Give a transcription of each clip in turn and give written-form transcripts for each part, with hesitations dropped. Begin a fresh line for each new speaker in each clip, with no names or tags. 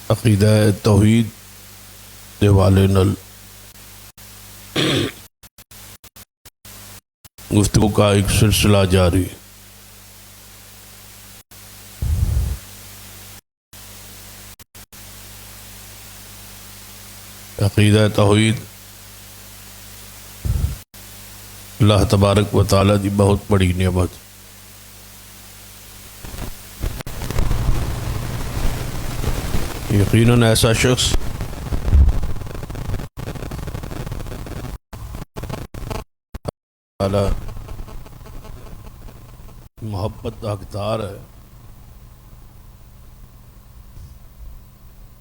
عقیدہ توحید دے والے نل گفتگو کا ایک سلسلہ جاری۔ عقیدہ توحید اللہ تبارک و تعالی دی بہت بڑی نعمت۔ یقیناً ایسا شخص تعالی محبت کا حقدار ہے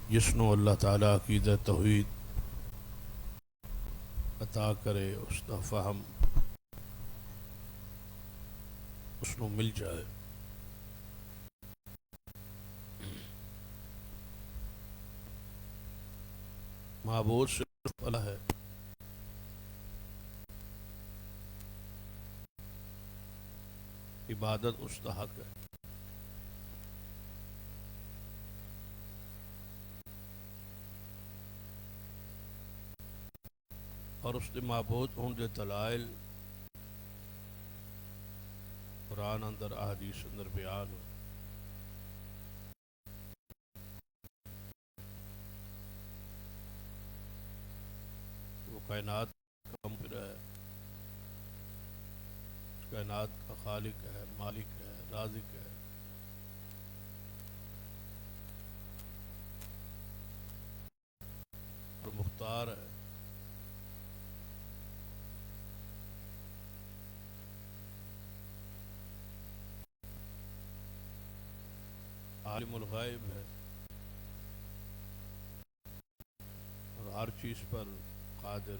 جس نو اللہ تعالی عقیدہ توحید عطا کرے، اس کا فہم اس نو مل جائے۔ معبود صرف اللہ ہے، عبادت اس کا حق ہے۔ اور اس کے معبود ہون دے دلائل قرآن اندر احادیث اندر بیان ہو۔ وہ کائنات کا مبر ہے، کائنات کا خالق ہے، مالک ہے، رازق ہے۔ اور مختار ہے۔ عالم الغیب ہے اور ہر چیز پر قادر،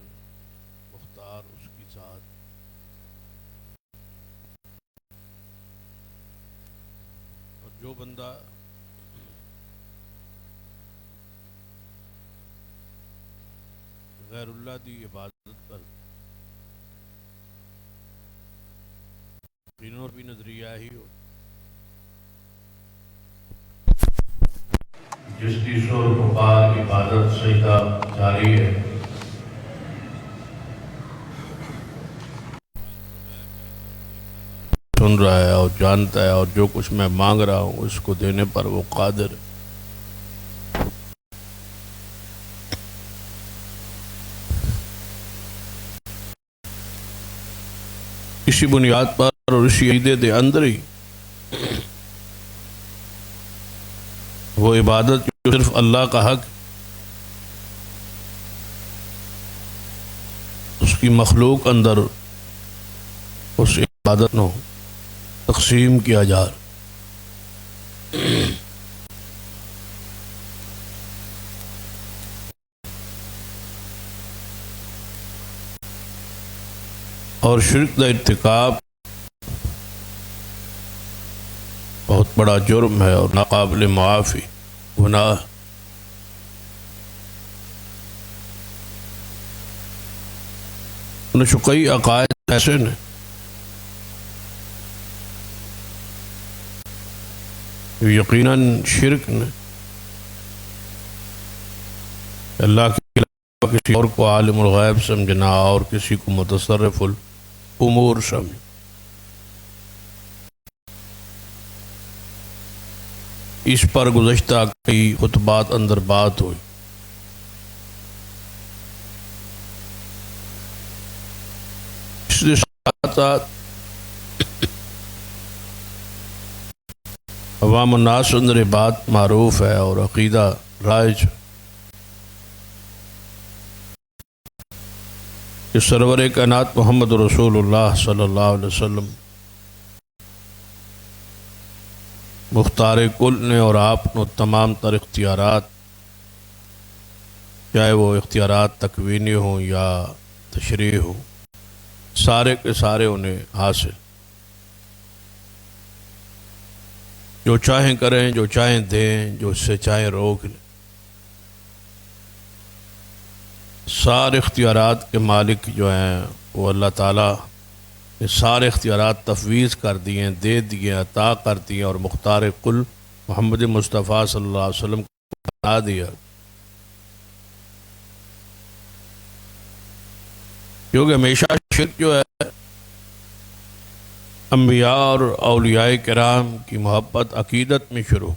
مختار اس کی ذات۔ اور جو بندہ غیر اللہ دی عبادت کر تینوں بھی نظریہ ہی ہو، جس کی شور پکار عبادت سجدہ جاری ہے، سن رہا ہے اور جانتا ہے، اور جو کچھ میں مانگ رہا ہوں اس کو دینے پر وہ قادر ہے۔ اسی بنیاد پر اور اسی عقیدے دے اندر ہی وہ عبادت جو صرف اللہ کا حق، اس کی مخلوق اندر اس عبادت نو تقسیم کیا جا رہا۔ اور شرک کا ارتکاب بہت بڑا جرم ہے اور ناقابل معافی گناہ۔ انہیں کئی عقائد ایسے نے جو یقیناً شرک نے، اللہ کے علاوہ کسی اور کو عالم الغیب سمجھنا اور کسی کو متصرف الامور سمجھنا۔ اس پر گزشتہ کئی خطبات اندر بات ہوئی۔ اس کے ساتھ ساتھ عوام الناس اندر یہ بات معروف ہے اور عقیدہ رائج کہ سرور کائنات محمد رسول اللہ صلی اللہ علیہ وسلم مختار کل نے اور آپ نے تمام تر اختیارات، چاہے وہ اختیارات تکوینی ہوں یا تشریعی ہوں، سارے کے سارے انہیں حاصل، جو چاہیں کریں، جو چاہیں دیں، جو اس سے چاہیں روک لیں۔ سارے اختیارات کے مالک جو ہیں وہ اللہ تعالیٰ نے سارے اختیارات تفویض کر دیے، دے دیے، عطا کر دیے، اور مختار کل محمد مصطفیٰ صلی اللہ علیہ وسلم بنا دیا، کیونکہ ہمیشہ شرک جو ہے انبیاء اور اولیاء کرام کی محبت عقیدت میں شروع،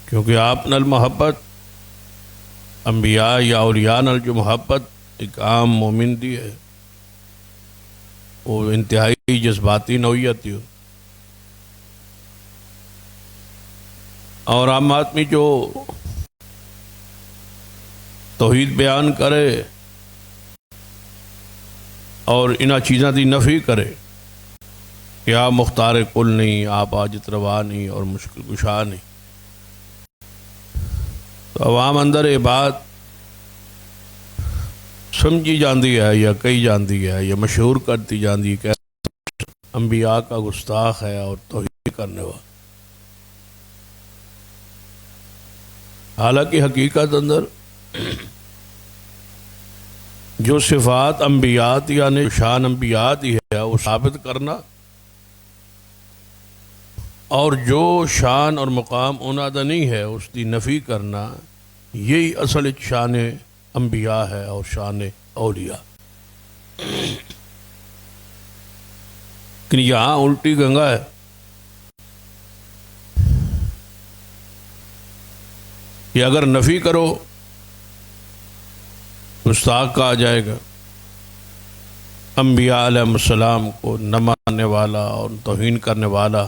کیونکہ آپ نال محبت انبیاء یا اولیاء نال جو محبت ایک عام مومن دی ہے وہ انتہائی جذباتی نوعیت دی، اور عام آدمی جو توحید بیان کرے اور انہاں چیزاں دی نفی کرے کہ آپ مختار کل نہیں، آپ حاجت روا نہیں اور مشکل کشا نہیں، تو عوام اندر یہ بات سمجھی جاندی ہے یا کہی جاندی ہے یا مشہور کرتی جاندی ہے کہ انبیاء کا گستاخ ہے اور توہین کرنے والا، حالانکہ حقیقت اندر جو صفات انبیاء یعنی شان انبیاء دی ہے وہ ثابت کرنا، اور جو شان اور مقام انہاں دا نہیں ہے اس دی نفی کرنا، یہی اصل شان انبیاء ہے اور شان اولیاء۔ لیکن یہاں الٹی گنگا ہے، کہ اگر نفی کرو گستاخ کہا جائے گا، انبیاء علیہ السلام کو نہ ماننے والا اور توہین کرنے والا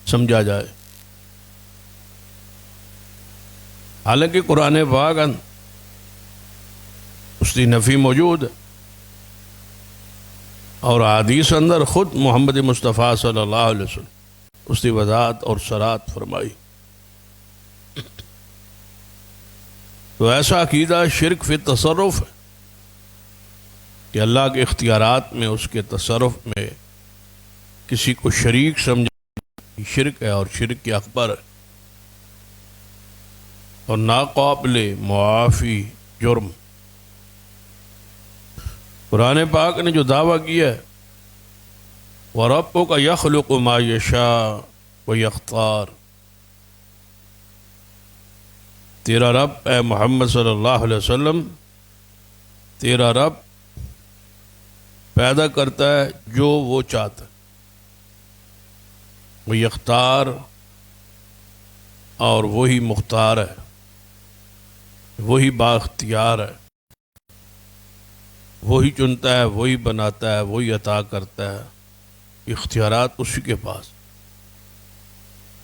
سمجھا جائے، حالانکہ قرآن پاک اس کی نفی موجود ہے، اور حدیث اندر خود محمد مصطفیٰ صلی اللہ علیہ وسلم اس کی وضاحت اور صراحت فرمائی۔ تو ایسا عقیدہ شرک فی تصرف ہے کہ اللہ کے اختیارات میں اس کے تصرف میں کسی کو شریک سمجھا شرک ہے، اور شرک کی اکبر ہے اور ناقابل معافی جرم۔ قرآن پاک نے جو دعویٰ کیا ہے وَرَبُّكَ يَخْلُقُ مَا يَشَاءُ وَيَخْتَارُ، تیرا رب اے محمد صلی اللہ علیہ وسلم، تیرا رب پیدا کرتا ہے جو وہ چاہتا ہے، وہ یختار، اور وہی مختار ہے، وہی بااختیار ہے، وہی چنتا ہے، وہی بناتا ہے، وہی عطا کرتا ہے، اختیارات اسی کے پاس۔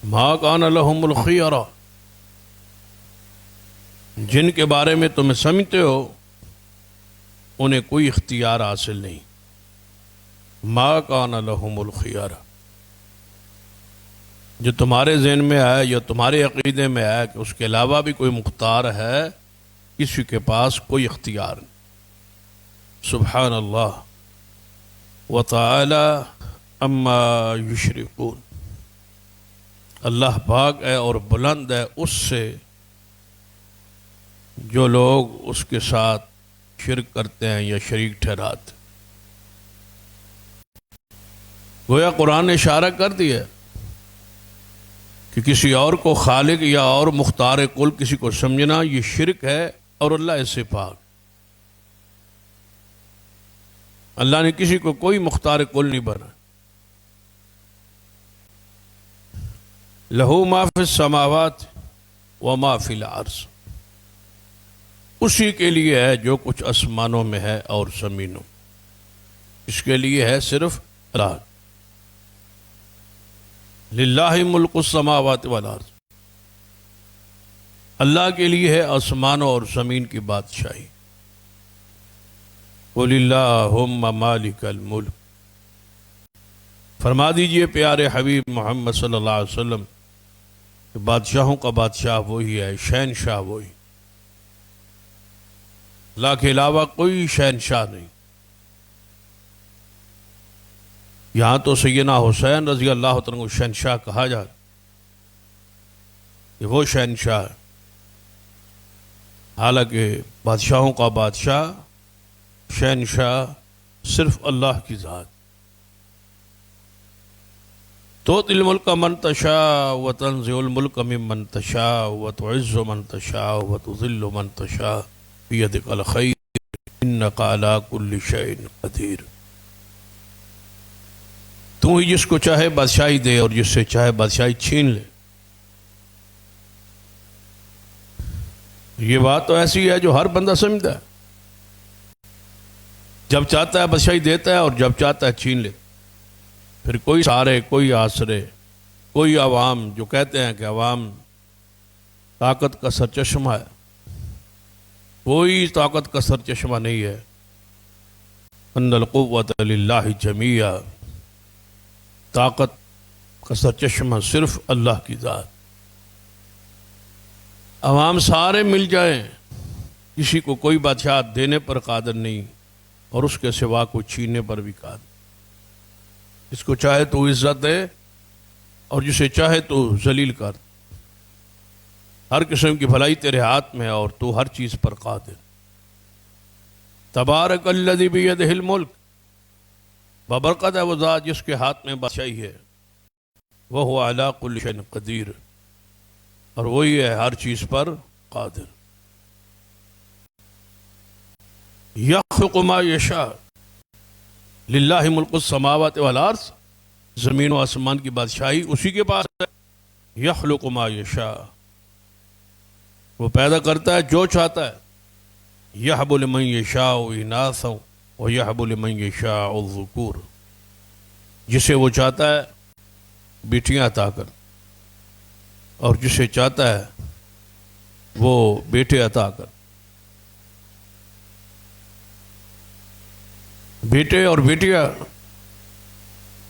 مَا كَانَ لَهُمُ الْخِيَرَةُ، جن کے بارے میں تم سمجھتے ہو انہیں کوئی اختیار حاصل نہیں، مَا كَانَ لَهُمُ الْخِيَرَةُ، جو تمہارے ذہن میں ہے یا تمہارے عقیدے میں ہے کہ اس کے علاوہ بھی کوئی مختار ہے، کسی کے پاس کوئی اختیار نہیں۔ سبحان اللہ وتعالی اما یشرکون، اللہ پاک ہے اور بلند ہے اس سے جو لوگ اس کے ساتھ شرک کرتے ہیں یا شریک ٹھہراتے۔ گویا قرآن نے اشارہ کر دیا کہ کسی اور کو خالق یا اور مختار کل کسی کو سمجھنا یہ شرک ہے، اور اللہ اس سے پاک۔ اللہ نے کسی کو کوئی مختار کل نہیں بنا۔ لہو ما فی السماوات وما فی الارض، اسی کے لیے ہے جو کچھ آسمانوں میں ہے اور زمینوں، اس کے لیے ہے صرف اللہ۔ للہ ملک السماوات والارض، اللہ کے لیے ہے آسمانوں اور زمین کی بادشاہی۔ قُلِ اللَّهُمَّ مَالِكَ الْمُلْكِ، فرما دیجئے پیارے حبیب محمد صلی اللہ علیہ وسلم کہ بادشاہوں کا بادشاہ وہی ہے، شہنشاہ وہی، اللہ کے علاوہ کوئی شہنشاہ نہیں۔ یہاں تو سیدنا حسین رضی اللہ عنہ کو شہنشاہ کہا جاتا کہ وہ شہنشاہ ہے، حالانکہ بادشاہوں کا بادشاہ شہنشاہ صرف اللہ کی ذات۔ تو تؤتی الملک من تشاء وتنزع الملک ممن تشاء وتعز من تشاء وتذل من تشاء بیدک الخیر انک علی کل شیء قدیر۔ تو ہی جس کو چاہے بادشاہی دے اور جس سے چاہے بادشاہی چھین لے۔ یہ بات تو ایسی ہے جو ہر بندہ سمجھتا ہے، جب چاہتا ہے بادشاہی دیتا ہے اور جب چاہتا ہے چھین لے۔ پھر کوئی سہارے، کوئی آسرے، کوئی عوام جو کہتے ہیں کہ عوام طاقت کا سرچشمہ ہے، کوئی طاقت کا سرچشمہ نہیں ہے۔ ان القوۃ للہ جمیعا، طاقت کا سرچشمہ صرف اللہ کی ذات۔ عوام سارے مل جائیں، کسی کو کوئی بادشاہ دینے پر قادر نہیں اور اس کے سوا کو چھیننے پر بھی قادر۔ جس کو چاہے تو عزت دے اور جسے چاہے تو ذلیل کر۔ ہر قسم کی بھلائی تیرے ہاتھ میں ہے اور تو ہر چیز پر قادر۔ تبارک الذی بیدہ الملک، بابرکت ہے وہ ذات جس کے ہاتھ میں بادشاہی ہے۔ وہو علی کل شیء قدیر، اور وہی ہے ہر چیز پر قادر۔ یخلق ما یشاء، للہ ملک السماوات والارض، زمین و آسمان کی بادشاہی اسی کے پاس ہے۔ یخلق ما یشاء، وہ پیدا کرتا ہے جو چاہتا ہے۔ یہب لمن یشاء اناثا ویہب لمن یشاء الذکور، جسے وہ چاہتا ہے بیٹیاں عطا کر اور جسے چاہتا ہے وہ بیٹے عطا کر۔ بیٹے اور بیٹیاں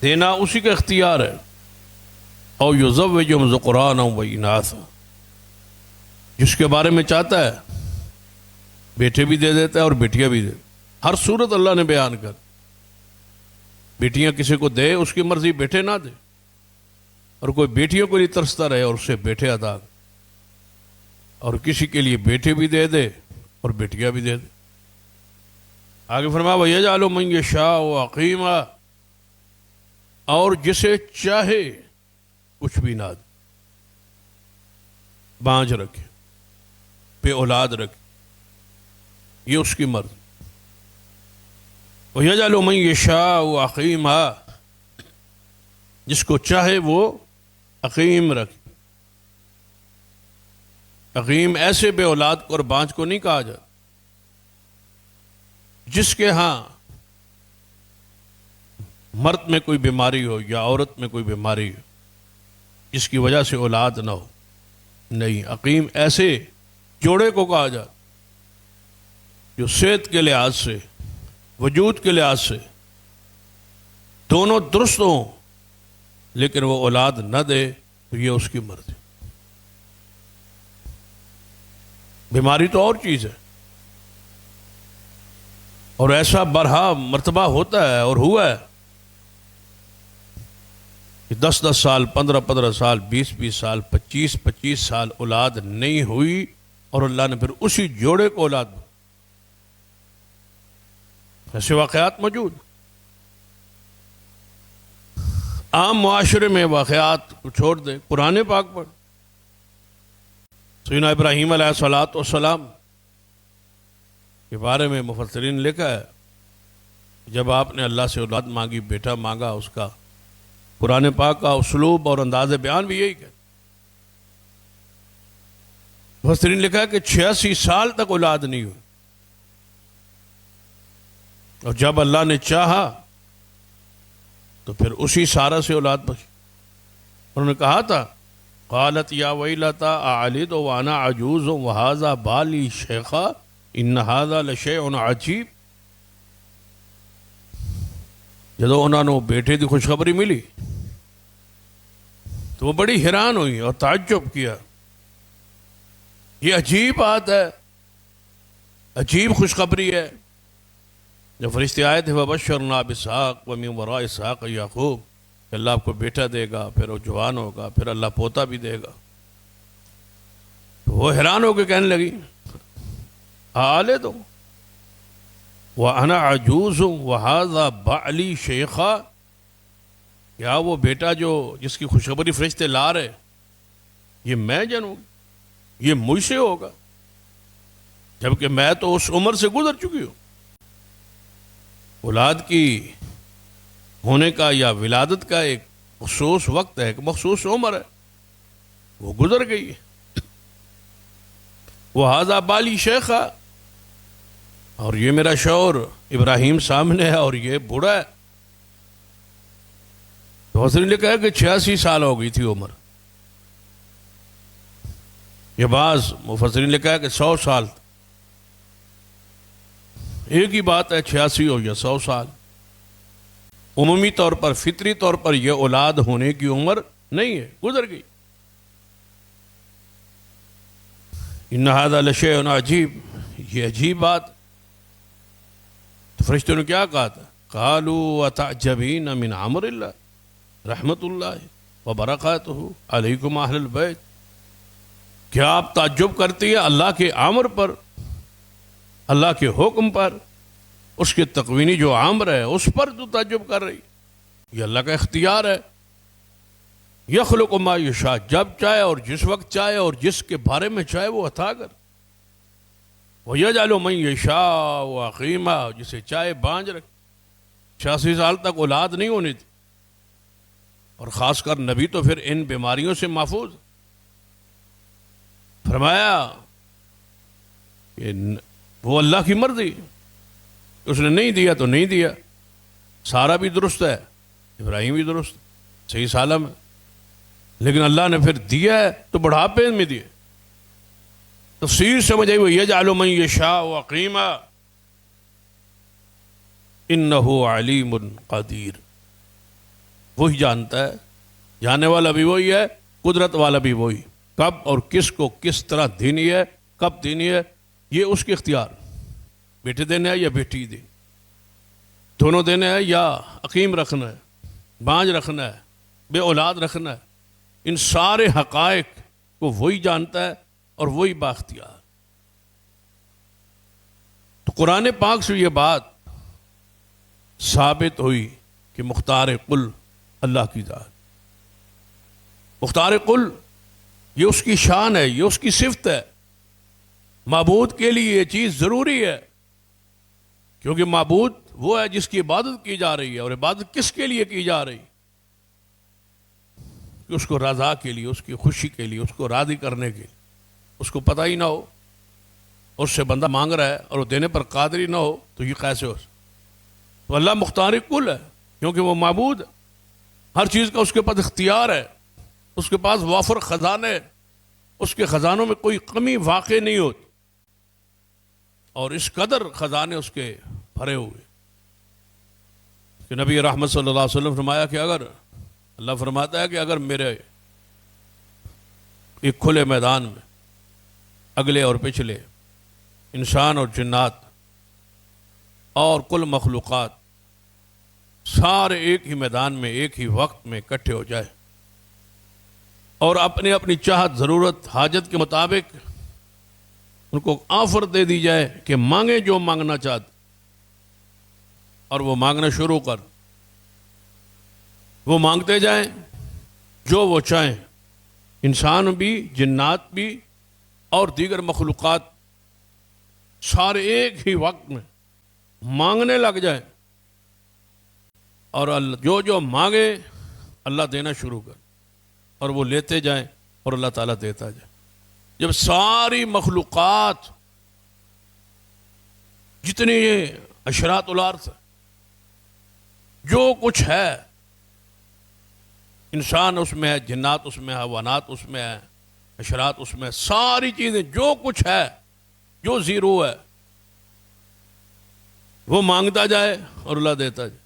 دینا اسی کا اختیار ہے۔ او یزوجہم ذکرانا و اناثا، جس کے بارے میں چاہتا ہے بیٹے بھی دے دیتا ہے اور بیٹیاں بھی دے دیتا ہے۔ ہر صورت اللہ نے بیان کر، بیٹیاں کسی کو دے اس کی مرضی، بیٹے نہ دے، اور کوئی بیٹیوں کو نہیں ترستا رہے اور اسے بیٹے عطا کر، اور کسی کے لیے بیٹے بھی دے دے اور بیٹیاں بھی دے دے۔ آگے فرمایا وَيَجْعَلُ مَن يَشَاءُ عَقِيمًا، اور جسے چاہے کچھ بھی نہ دے، بانجھ رکھے، بے اولاد رکھے، یہ اس کی مرضی۔ وَيَجْعَلُ مَن يَشَاءُ عَقِيمًا، جس کو چاہے وہ عقیم رکھے۔ عقیم ایسے بے اولاد کو اور بانجھ کو نہیں کہا جاتا جس کے ہاں مرد میں کوئی بیماری ہو یا عورت میں کوئی بیماری ہو جس کی وجہ سے اولاد نہ ہو۔ نہیں، عقیم ایسے جوڑے کو کہا جاتا جو صحت کے لحاظ سے، وجود کے لحاظ سے دونوں درست ہوں، لیکن وہ اولاد نہ دے تو یہ اس کی مرضی۔ بیماری تو اور چیز ہے، اور ایسا برہا مرتبہ ہوتا ہے اور ہوا ہے کہ 10 سال، 15 سال، 20 سال، 25 سال اولاد نہیں ہوئی اور اللہ نے پھر اسی جوڑے کو اولاد دی۔ ایسے واقعات موجود۔ عام معاشرے میں واقعات کو چھوڑ دیں، قرآن پاک پر سیدنا ابراہیم علیہ السلام کے بارے میں مفسرین نے لکھا ہے جب آپ نے اللہ سے اولاد مانگی، بیٹا مانگا، اس کا قرآن پاک کا اسلوب اور انداز بیان بھی یہی کہ مفسرین نے لکھا ہے کہ 86 سال تک اولاد نہیں ہوئی، اور جب اللہ نے چاہا تو پھر اسی سارہ سے اولاد بچی۔ انہوں نے کہا تھا قالت یا ویلتا اعلد وانا عجوز وہذا بالی شیخا ان ھذا لشیء عجیب۔ جب انہوں نے بیٹے کی خوشخبری ملی تو وہ بڑی حیران ہوئی اور تعجب کیا، یہ عجیب بات ہے، عجیب خوشخبری ہے۔ جب فرشتے آئے تھے وبشرنا باسحاق ومن وراء اسحاق یعقوب، کہ اللہ آپ کو بیٹا دے گا، پھر وہ جوان ہوگا، پھر اللہ پوتا بھی دے گا، تو وہ حیران ہو کے کہنے لگی آلد وانا عجوز وہذا بعلی شیخا، کیا وہ بیٹا جس کی خوشخبری فرشتے لا رہے یہ میں جنوں گی، یہ مجھ سے ہوگا، جبکہ میں تو اس عمر سے گزر چکی ہوں۔ اولاد کی ہونے کا یا ولادت کا ایک مخصوص وقت ہے، ایک مخصوص عمر ہے، وہ گزر گئی ہے۔ وہ ہاذا بالی شیخا، اور یہ میرا شوہر ابراہیم سامنے ہے اور یہ بوڑھا ہے۔ تو حضرت نے لکھا ہے کہ 86 سال ہو گئی تھی عمر۔ یہ بعض مفسرین نے لکھا ہے کہ 100 سال، ایک ہی بات ہے 86 ہو یا 100 سال۔ عمومی طور پر فطری طور پر یہ اولاد ہونے کی عمر نہیں ہے، گزر گئی۔ ان ھذا لشیء عجیب، یہ عجیب بات۔ تو فرشتوں نے کیا کہا تھا؟ قالوا اتعجبین من امر اللہ رحمت اللہ وبرکاتہ علیکم اہل البیت، کیا آپ تعجب کرتی ہے اللہ کے امر پر، اللہ کے حکم پر، اس کے تقوینی جو امر ہے اس پر تو تعجب کر رہی؟ یہ اللہ کا اختیار ہے۔ یخلق ما یشاء، جب چاہے اور جس وقت چاہے اور جس کے بارے میں چاہے وہ عطا کر۔ وَيَجْعَلُ مَن يَشَاءُ عَقِيمًا، جسے چاہے بانج رکھ۔ 86 سال تک اولاد نہیں ہونی تھی، اور خاص کر نبی تو پھر ان بیماریوں سے محفوظ۔ فرمایا کہ وہ اللہ کی مرضی، اس نے نہیں دیا تو نہیں دیا۔ سارا بھی درست ہے، ابراہیم بھی درست، صحیح سالم ہے، لیکن اللہ نے پھر دیا ہے تو بڑھاپے میں دیا۔ تفسیر سمجھ آئی وہ یجعل من یشاء عقیما انہ علیم قدیر، وہی جانتا ہے، جاننے والا بھی وہی ہے، قدرت والا بھی وہی، کب اور کس کو کس طرح دینی ہے، کب دینی ہے، یہ اس کے اختیار۔ بیٹے دینے ہے یا بیٹی دینی، دونوں دینے ہے یا عقیم رکھنا ہے، بانج رکھنا ہے، بے اولاد رکھنا ہے، ان سارے حقائق کو وہی جانتا ہے اور وہی بااختیار۔ تو قرآن پاک سے یہ بات ثابت ہوئی کہ مختار قل اللہ کی ذات، مختار قل یہ اس کی شان ہے، یہ اس کی صفت ہے۔ معبود کے لیے یہ چیز ضروری ہے، کیونکہ معبود وہ ہے جس کی عبادت کی جا رہی ہے، اور عبادت کس کے لیے کی جا رہی ہے؟ کہ اس کو رضا کے لیے، اس کی خوشی کے لیے، اس کو راضی کرنے کے لیے۔ اس کو پتہ ہی نہ ہو اس سے بندہ مانگ رہا ہے اور وہ دینے پر قادر ہی نہ ہو تو یہ کیسے ہو؟ تو اللہ مختار کل ہے، کیونکہ وہ معبود ہے، ہر چیز کا اس کے پاس اختیار ہے، اس کے پاس وافر خزانے، اس کے خزانوں میں کوئی کمی واقع نہیں ہوتی، اور اس قدر خزانے اس کے بھرے ہوئے کہ نبی رحمت صلی اللہ علیہ وسلم فرمایا کہ اگر اللہ فرماتا ہے کہ اگر میرے ایک کھلے میدان میں اگلے اور پچھلے انسان اور جنات اور کل مخلوقات سارے ایک ہی میدان میں ایک ہی وقت میں اکٹھے ہو جائے اور اپنی اپنی چاہت ضرورت حاجت کے مطابق ان کو آفر دے دی جائے کہ مانگے جو مانگنا چاہتے، اور وہ مانگنا شروع کر، وہ مانگتے جائیں جو وہ چاہیں، انسان بھی، جنات بھی اور دیگر مخلوقات سارے ایک ہی وقت میں مانگنے لگ جائیں، اور جو جو مانگے اللہ دینا شروع کر، اور وہ لیتے جائیں اور اللہ تعالیٰ دیتا جائے۔ جب ساری مخلوقات جتنی یہ اشراط الارض جو کچھ ہے، انسان اس میں ہے، جنات اس میں ہے، حیوانات اس میں ہے، اشراط اس میں، ساری چیزیں جو کچھ ہے، جو زیرو ہے، وہ مانگتا جائے اور اللہ دیتا جائے۔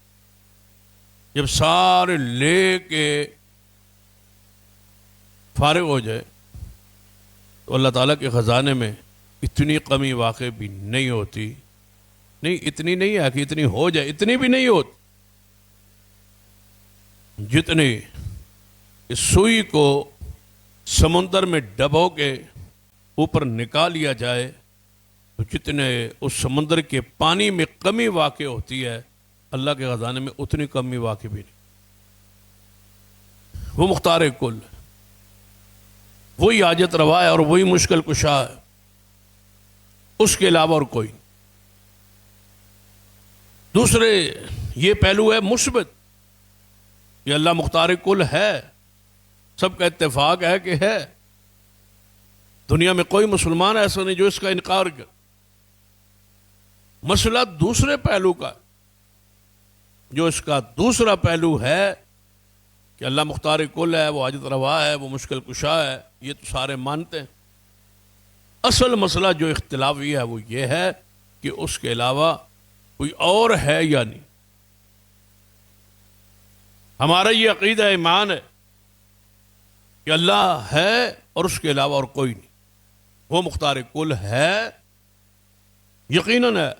جب سارے لے کے فارغ ہو جائے تو اللہ تعالیٰ کے خزانے میں اتنی کمی واقع بھی نہیں ہوتی، نہیں اتنی نہیں ہے کہ اتنی ہو جائے، اتنی بھی نہیں ہوتی جتنی اس سوئی کو سمندر میں ڈبو کے اوپر نکال لیا جائے تو جتنے اس سمندر کے پانی میں کمی واقع ہوتی ہے اللہ کے خزانے میں اتنی کمی واقع بھی نہیں۔ وہ مختار کل ہے، وہی حاجت روا ہے اور وہی مشکل کشا ہے، اس کے علاوہ اور کوئی نہیں۔ دوسرے یہ پہلو ہے مثبت، یہ اللہ مختار کل ہے، سب کا اتفاق ہے کہ ہے، دنیا میں کوئی مسلمان ایسا نہیں جو اس کا انکار کر۔ مسئلہ دوسرے پہلو کا، جو اس کا دوسرا پہلو ہے کہ اللہ مختار کل ہے، وہ حاجت روا ہے، وہ مشکل کشا ہے، یہ تو سارے مانتے ہیں۔ اصل مسئلہ جو اختلافی ہے وہ یہ ہے کہ اس کے علاوہ کوئی اور ہے یا نہیں۔ ہمارا یہ عقیدہ ایمان ہے کہ اللہ ہے اور اس کے علاوہ اور کوئی نہیں، وہ مختار کل ہے، یقیناً ہے،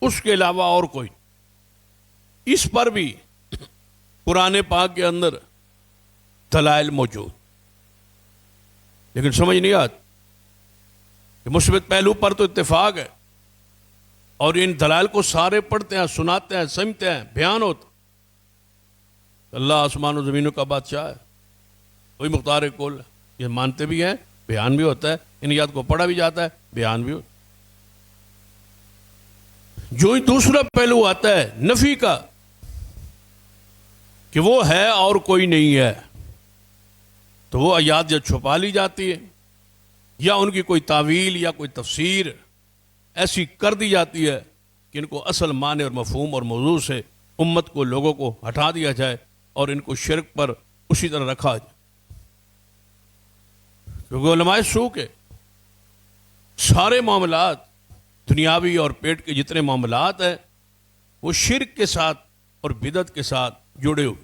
اس کے علاوہ اور کوئی نہیں۔ اس پر بھی قرآن پاک کے اندر دلائل موجود، لیکن سمجھ نہیں آتی کہ مثبت پہلو پر تو اتفاق ہے، اور ان دلائل کو سارے پڑھتے ہیں، سناتے ہیں، سمجھتے ہیں، بیان ہوتا اللہ آسمان و زمینوں کا بادشاہ ہے، وہی مختار کل ہے، یہ مانتے بھی ہیں، بیان بھی ہوتا ہے، ان یاد کو پڑھا بھی جاتا ہے، بیان بھی ہوتا ہے۔ جو ہی دوسرا پہلو آتا ہے نفی کا کہ وہ ہے اور کوئی نہیں ہے، تو وہ آیات جب چھپا لی جاتی ہے یا ان کی کوئی تعویل یا کوئی تفسیر ایسی کر دی جاتی ہے کہ ان کو اصل معنی اور مفہوم اور موضوع سے امت کو، لوگوں کو ہٹا دیا جائے اور ان کو شرک پر اسی طرح رکھا جائے۔ کیونکہ علماء سو کے سارے معاملات دنیاوی اور پیٹ کے جتنے معاملات ہیں وہ شرک کے ساتھ اور بدعت کے ساتھ جڑے ہوئے۔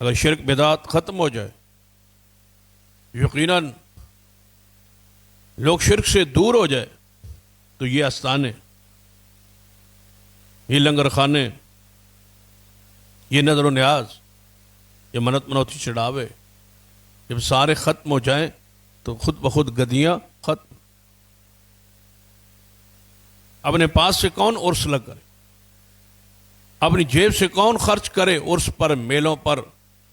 اگر شرک بدعت ختم ہو جائے، یقیناً لوگ شرک سے دور ہو جائے، تو یہ آستانے، یہ لنگر خانے، یہ نظر و نیاز، یہ منت منوتی چڑھاوے، جب سارے ختم ہو جائیں تو خود بخود گدیاں ختم۔ اپنے پاس سے کون عرس لگ کرے، اپنی جیب سے کون خرچ کرے عرس پر، میلوں پر،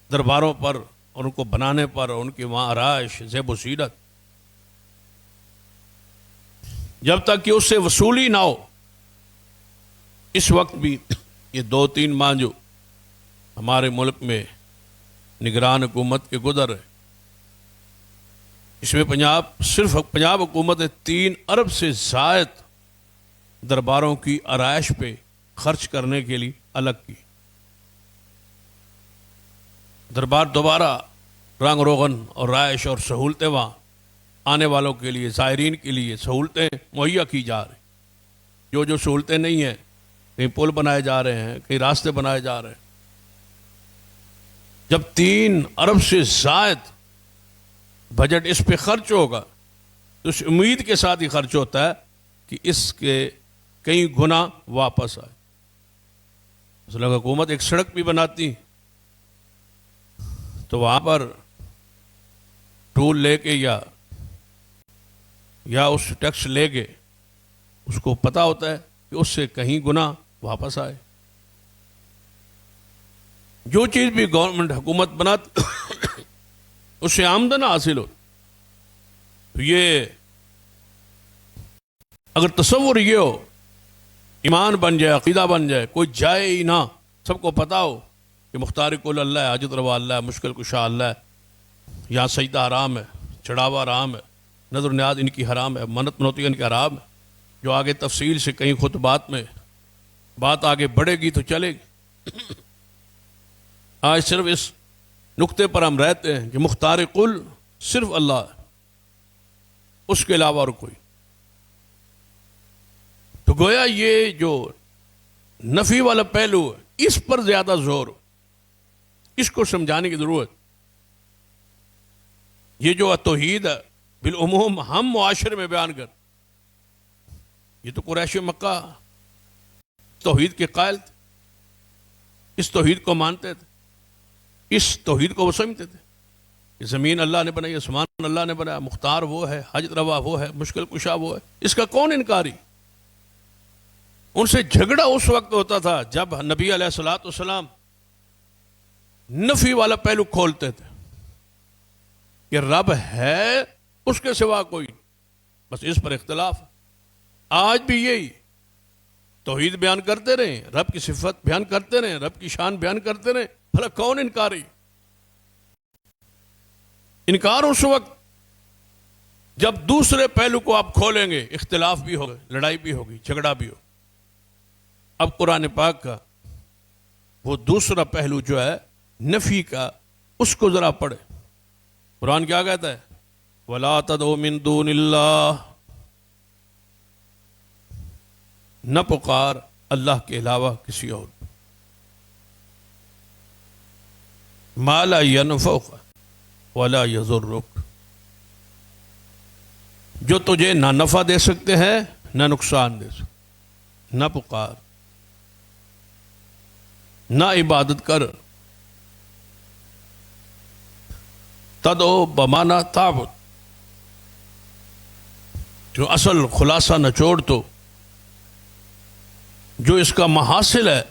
درباروں پر، اور ان کو بنانے پر، اور ان کی وہاں آرائش، زیب و زینت، جب تک کہ اس سے وصولی نہ ہو۔ اس وقت بھی یہ 2-3 ماہ جو ہمارے ملک میں نگران حکومت کے گزر ہے، اس میں صرف پنجاب حکومت نے 3 ارب سے زائد درباروں کی آرائش پہ خرچ کرنے کے لیے الگ کی۔ دربار دوبارہ رنگ روغن اور رائش اور سہولتیں وہاں آنے والوں کے لیے، زائرین کے لیے سہولتیں مہیا کی جا رہی۔ جو سہولتیں نہیں ہیں، کہیں پل بنائے جا رہے ہیں، کہیں راستے بنائے جا رہے ہیں۔ جب 3 ارب سے زائد بجٹ اس پہ خرچ ہوگا تو اس امید کے ساتھ ہی خرچ ہوتا ہے کہ اس کے کئی گنا واپس آئے۔ مثلا حکومت ایک سڑک بھی بناتی تو وہاں پر ٹول لے کے یا اس ٹیکس لے کے اس کو پتا ہوتا ہے کہ اس سے کہیں گنا واپس آئے۔ جو چیز بھی گورنمنٹ حکومت بناتی اس سے آمدن حاصل ہو، تو یہ اگر تصور یہ ہو، ایمان بن جائے، عقیدہ بن جائے، کوئی جائے ہی نہ، سب کو پتا ہو کہ مختار کل اللہ ہے، حاجت روا اللہ ہے، مشکل کشا اللہ ہے، یہاں سجدہ حرام ہے، چڑھاوا حرام ہے، نظر و نیاز ان کی حرام ہے، منت منوتی ان کی حرام ہے، جو آگے تفصیل سے کئی خطبات میں بات آگے بڑھے گی تو چلے گی۔ آج صرف اس نقطے پر ہم رہتے ہیں کہ مختار کل صرف اللہ ہے، اس کے علاوہ اور کوئی۔ تو گویا یہ جو نفی والا پہلو ہے، اس پر زیادہ زور، اس کو سمجھانے کی ضرورت۔ یہ جو توحید ہے بالعموم ہم معاشرے میں بیان کر، یہ تو قریش مکہ توحید کے قائل تھے، اس توحید کو مانتے تھے، اس توحید کو وہ سمجھتے تھے کہ زمین اللہ نے بنائی، آسمان اللہ نے بنایا، مختار وہ ہے، حاجت روا وہ ہے، مشکل کشا وہ ہے، اس کا کون انکاری؟ ان سے جھگڑا اس وقت ہوتا تھا جب نبی علیہ الصلوۃ والسلام نفی والا پہلو کھولتے تھے کہ رب ہے اس کے سوا کوئی نہیں، بس اس پر اختلاف ہے۔ آج بھی یہی توحید بیان کرتے رہیں، رب کی صفت بیان کرتے رہیں، رب کی شان بیان کرتے رہیں، بھلا کون انکاری؟ انکار اس وقت جب دوسرے پہلو کو آپ کھولیں گے، اختلاف بھی ہوگا، لڑائی بھی ہوگی، جھگڑا بھی ہوگا۔ اب قرآن پاک کا وہ دوسرا پہلو جو ہے نفی کا، اس کو ذرا پڑھے۔ قرآن کیا کہتا ہے؟ وَلَا تَدْعُ مِن دُونِ اللَّهِ، نہ پکار اللہ کے علاوہ کسی اور، مَا لَا يَنْفَعُكَ وَلَا يَضُرُّكَ، جو تجھے نہ نفع دے سکتے ہیں نہ نقصان دے سکتے، نہ پکار، نہ عبادت کر۔ تدعو بمانا تعبد، جو اصل خلاصہ نچوڑ تو جو اس کا محاصل ہے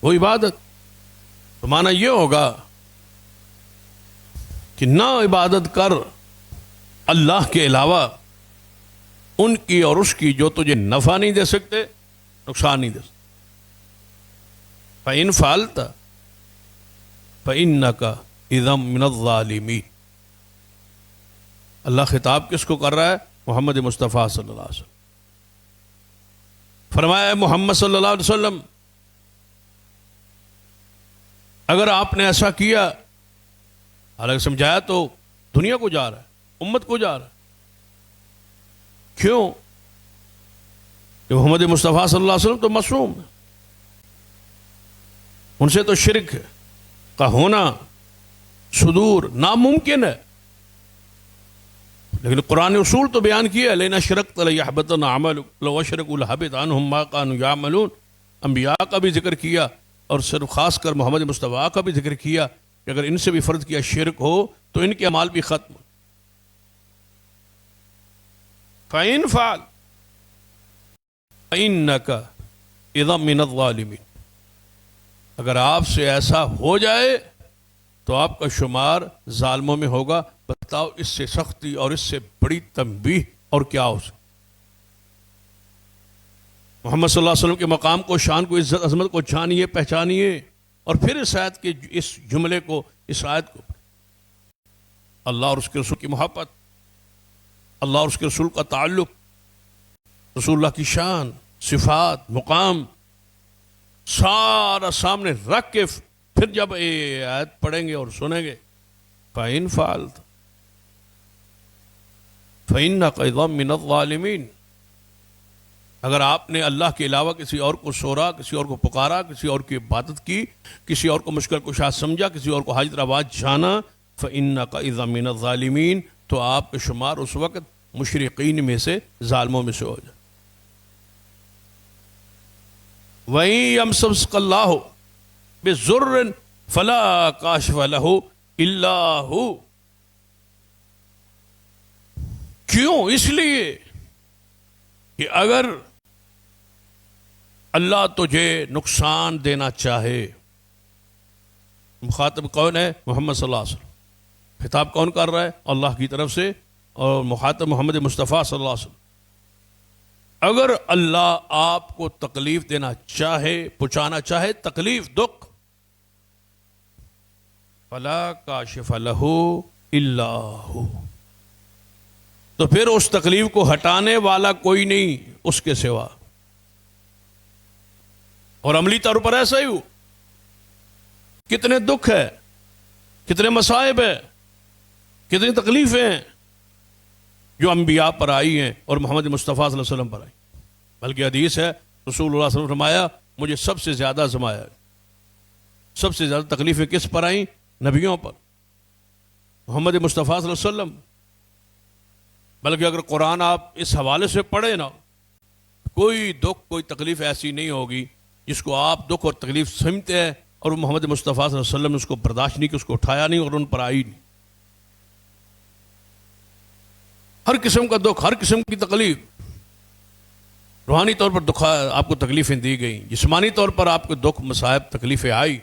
وہ عبادت، تو معنی یہ ہوگا کہ نہ عبادت کر اللہ کے علاوہ ان کی اور اس کی جو تجھے نفع نہیں دے سکتے، نقصان نہیں دے سکتے۔ فَإِن فَعَلْتَ فَإِنَّكَ اِذًا مِّنَ الظَّالِمِينَ۔ اللہ خطاب کس کو کر رہا ہے؟ محمد مصطفیٰ صلی اللہ علیہ وسلم۔ فرمایا محمد صلی اللہ علیہ وسلم، اگر آپ نے ایسا کیا، حالانکہ سمجھایا تو دنیا کو جا رہا ہے، امت کو جا رہا ہے، کیوں؟ کہ محمد مصطفیٰ صلی اللہ علیہ وسلم تو معصوم ہے، ان سے تو شرک کا ہونا صدور ناممکن ہے، لیکن قرآن اصول تو بیان کیا، لئن اشرکت لیحبطن عملک لو اشرکوا لحبط عنہم ما كانوا یعملون۔ انبیاء کا بھی ذکر کیا اور صرف خاص کر محمد مصطفیٰ کا بھی ذکر کیا کہ اگر ان سے بھی فرض کیا شرک ہو تو ان کے اعمال بھی ختم۔ فَإِن فَعَلْ فَإِنَّكَ اِذًا مِّنَ الظَّالِمِينَ، اگر آپ سے ایسا ہو جائے تو آپ کا شمار ظالموں میں ہوگا۔ بتاؤ اس سے سختی اور اس سے بڑی تنبیہ اور کیا ہو سکتا؟ محمد صلی اللہ علیہ وسلم کے مقام کو، شان کو، عزت عظمت کو جانیے، پہچانیے، اور پھر اس آیت کے اس جملے کو، اس آیت کو، اللہ اور اس کے رسول کی محبت، اللہ اور اس کے رسول کا تعلق، رسول اللہ کی شان، صفات، مقام، سارا سامنے رکھ کے پھر جب یہ آیت پڑھیں گے اور سنیں گے، فَإِن فَعَلْتَ فَإِنَّكَ إِذًا مِّنَ الظَّالِمِينَ، اگر آپ نے اللہ کے علاوہ کسی اور کو سورا، کسی اور کو پکارا، کسی اور کی عبادت کی، کسی اور کو مشکل کشا سمجھا، کسی اور کو حاجت روا جانا، فَإِنَّكَ إِذًا مِّنَ الظَّالِمِينَ، تو آپ کے شمار اس وقت مشرقین میں سے، ظالموں میں سے ہو جائے۔ وَإِن يَمْسَسْكَ اللَّهُ بِضُرٍّ فَلَا كَاشِفَ لَهُ إِلَّا هُوَ، کیوں؟ اس لیے کہ اگر اللہ تجھے نقصان دینا چاہے، مخاطب کون ہے؟ محمد صلی اللہ علیہ وسلم، خطاب کون کر رہا ہے؟ اللہ کی طرف سے، اور مخاطب محمد مصطفیٰ صلی اللہ علیہ وسلم۔ اگر اللہ آپ کو تکلیف دینا چاہے، پہنچانا چاہے تکلیف، دکھ، فلا کاشف لہ الا ہو، تو پھر اس تکلیف کو ہٹانے والا کوئی نہیں اس کے سوا۔ اور عملی طور پر ایسا ہی ہو، کتنے دکھ ہے، کتنے مصائب ہیں، کتنی تکلیفیں ہیں جو انبیاء پر آئی ہیں اور محمد مصطفیٰ صلی اللہ علیہ وسلم پر آئی۔ بلکہ حدیث ہے، رسول اللہ صلی اللہ علیہ وسلم فرمایا، مجھے سب سے زیادہ آزمایا، سب سے زیادہ تکلیفیں کس پر آئیں؟ نبیوں پر، محمد مصطفیٰ صلی اللہ علیہ وسلم۔ بلکہ اگر قرآن آپ اس حوالے سے پڑھیں نا، کوئی دکھ، کوئی تکلیف ایسی نہیں ہوگی جس کو آپ دکھ اور تکلیف سمجھتے ہیں اور محمد مصطفیٰ صلی اللہ علیہ وسلم نے اس کو برداشت نہیں کی، اس کو اٹھایا نہیں اور ان پر آئی نہیں۔ ہر قسم کا دکھ، ہر قسم کی تکلیف، روحانی طور پر دکھ آپ کو تکلیفیں دی گئیں، جسمانی طور پر آپ کو دکھ، مصائب، تکلیفیں آئی،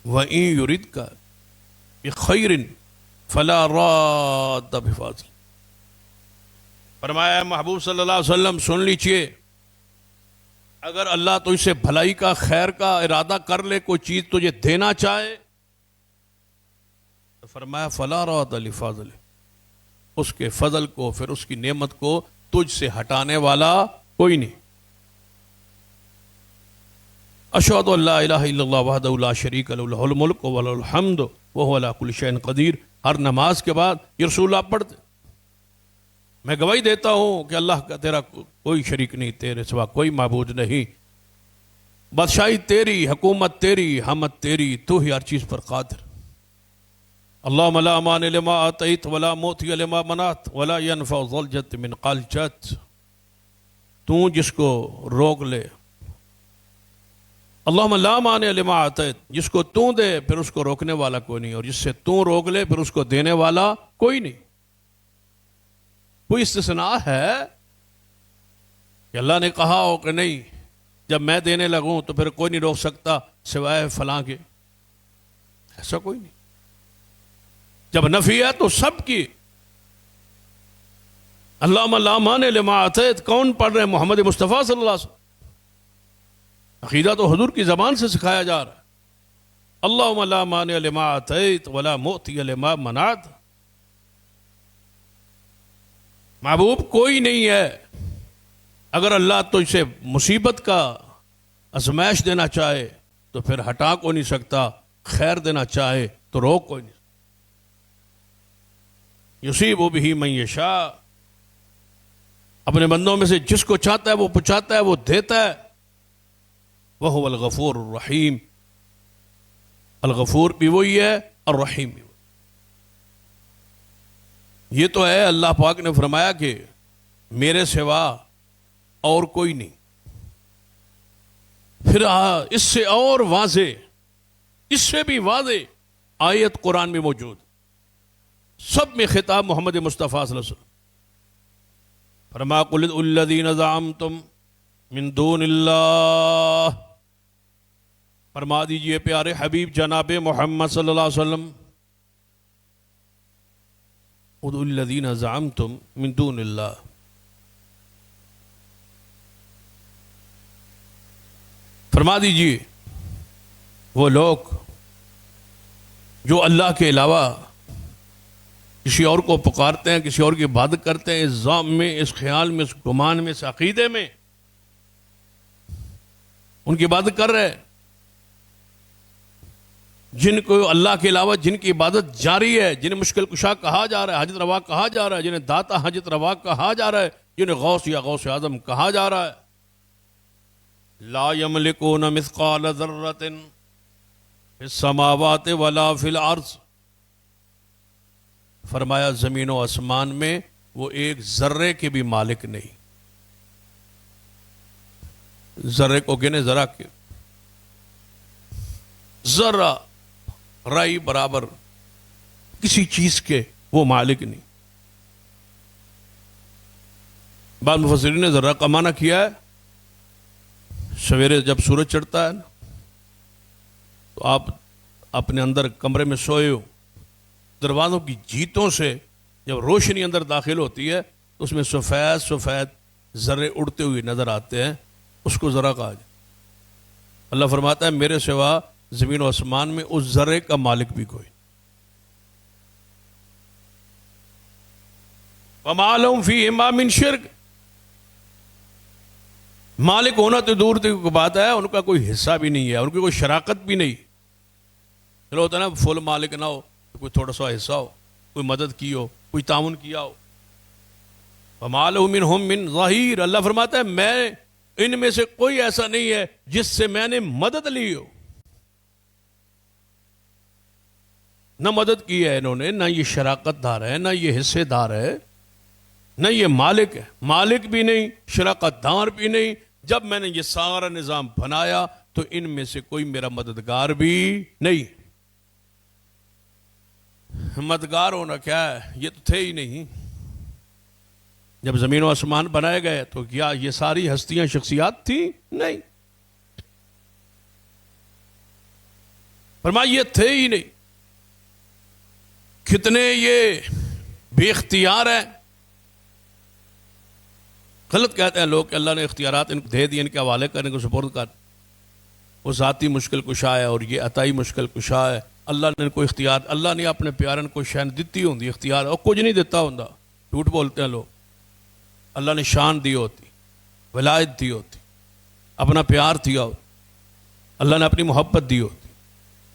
وَإِن يُرِدْكَ بِخَيْرٍ فَلَا رَادَّ بِفَضْلِهِ۔ فرمایا محبوب صلی اللہ علیہ وسلم سن لیجئے، اگر اللہ تو اسے بھلائی کا خیر کا ارادہ کر لے، کوئی چیز تجھے دینا چاہے، تو فرمایا فَلَا رَادَّ لِفَضْلِهِ، اس کے فضل کو، پھر اس کی نعمت کو تجھ سے ہٹانے والا کوئی نہیں۔ اشہد ان لا الہ الا اللہ وحدہ لا شریک لہ لہ الملک ولہ الحمد وہو علی کل شیء قدیر۔ ہر نماز کے بعد یہ رسول اللہ پڑھتے، میں گواہی دیتا ہوں کہ اللہ کا تیرا کوئی شریک نہیں، تیرے سوا کوئی معبود نہیں، بادشاہی تیری، حکومت تیری، حمد تیری، تو ہی ہر چیز پر قادر۔ اللہم لا مانع لما آتیت ولا معطی لما منعت ولا ینفع ذا الجد منک الجد۔ تو جس کو روک لے، اللہم لا مانع لما آتیت، جس کو تو دے پھر اس کو روکنے والا کوئی نہیں، اور جس سے تو روک لے پھر اس کو دینے والا کوئی نہیں۔ کوئی استثناء ہے کہ اللہ نے کہا ہو کہ نہیں جب میں دینے لگوں تو پھر کوئی نہیں روک سکتا سوائے فلاں کے؟ ایسا کوئی نہیں۔ جب نفی ہے تو سب کی۔ اللہم لا مانع لما آتیت کون پڑھ رہے ہیں؟ محمد مصطفیٰ صلی اللہ علیہ وسلم۔ عقیدہ تو حضور کی زبان سے سکھایا جا رہا ہے۔ اللہم لا مانع لما آتیت ولا معطی لما منعت۔ محبوب کوئی نہیں ہے، اگر اللہ تو اسے مصیبت کا ازمائش دینا چاہے تو پھر ہٹا کو نہیں سکتا، خیر دینا چاہے تو روک کوئی نہیں۔ یصیب بہ من یشاء، اپنے بندوں میں سے جس کو چاہتا ہے وہ پہنچاتا ہے، وہ دیتا ہے۔ وہو الغفور الرحیم، الغفور بھی وہی ہے، الرحیم بھی وہی۔ یہ تو ہے اللہ پاک نے فرمایا کہ میرے سوا اور کوئی نہیں۔ پھر اس سے اور واضح، اس سے بھی واضح آیت قرآن میں موجود، سب میں خطاب محمد مصطفیٰ صلی اللہ علیہ وسلم۔ فرمایا قل ادعوا الذین زعمتم من دون اللہ، فرما دیجئے پیارے حبیب جناب محمد صلی اللہ علیہ وسلم، ادعوا الذین زعمتم من دون اللہ، فرما دیجئے وہ لوگ جو اللہ کے علاوہ کسی اور کو پکارتے ہیں، کسی اور کی عبادت کرتے ہیں، اس ظن میں، اس خیال میں، اس گمان میں، اس عقیدے میں ان کی عبادت کر رہے ہیں، جن کو اللہ کے علاوہ جن کی عبادت جاری ہے، جنہیں مشکل کشا کہا جا رہا ہے، حاجت روا کہا جا رہا ہے، جنہیں داتا حاجت روا کہا جا رہا ہے، جنہیں غوث یا غوث اعظم کہا جا رہا ہے، لا یملکون مثقال ذرۃ فی السماوات ولا فی الارض، فرمایا زمین و آسمان میں وہ ایک ذرے کے بھی مالک نہیں۔ ذرے کو گنے، ذرا کے ذرہ رائی برابر کسی چیز کے وہ مالک نہیں۔ بعض مفسرین نے ذرہ کا معنی کیا ہے سویرے جب سورج چڑھتا ہے تو آپ اپنے اندر کمرے میں سوئے ہو، دروازوں کی جیتوں سے جب روشنی اندر داخل ہوتی ہے تو اس میں سفید سفید ذرے اڑتے ہوئے نظر آتے ہیں، اس کو ذرہ کہا جائے۔ اللہ فرماتا ہے میرے سوا زمین و آسمان میں اس ذرے کا مالک بھی کوئی۔ وَمَا لَهُمْ فِيهِمَا مِنْ شِرْكٍ، مالک ہونا تو دور تک بات ہے، ان کا کوئی حصہ بھی نہیں ہے، ان کی کوئی شراکت بھی نہیں۔ چلو ہوتا ہے نا فل مالک نہ ہو، کوئی تھوڑا سا حصہ ہو، کوئی مدد کی ہو، کوئی تعاون کیا ہو۔ وَمَا لَهُ مِنْهُمْ مِنْ ظَهِيرٍ، اللہ فرماتا ہے میں ان میں سے کوئی ایسا نہیں ہے جس سے میں نے مدد لی ہو، نہ مدد کی ہے انہوں نے، نہ یہ شراکت دار ہے، نہ یہ حصے دار ہے، نہ یہ مالک ہے، مالک بھی نہیں، شراکت دار بھی نہیں۔ جب میں نے یہ سارا نظام بنایا تو ان میں سے کوئی میرا مددگار بھی نہیں۔ مددگار ہونا کیا ہے، یہ تو تھے ہی نہیں۔ جب زمین و آسمان بنائے گئے تو کیا یہ ساری ہستیاں شخصیات تھیں؟ نہیں۔ فرمایا یہ تھے ہی نہیں. کتنے یہ بے اختیار ہیں. غلط کہتے ہیں لوگ کہ اللہ نے اختیارات ان کو دے دیے، ان کے حوالے کر، ان کو سپرد کر. وہ ذاتی مشکل کشا ہے اور یہ عطائی مشکل کشا ہے. اللہ نے ان کو اختیار، اللہ نے اپنے پیارن کو شان دیتی ہوندی اختیار، اور کچھ نہیں دیتا ہوندا. جھوٹ بولتے ہیں لوگ. اللہ نے شان دی ہوتی، ولایت دی ہوتی، اپنا پیار دیا ہوتا، اللہ نے اپنی محبت دی ہوتی.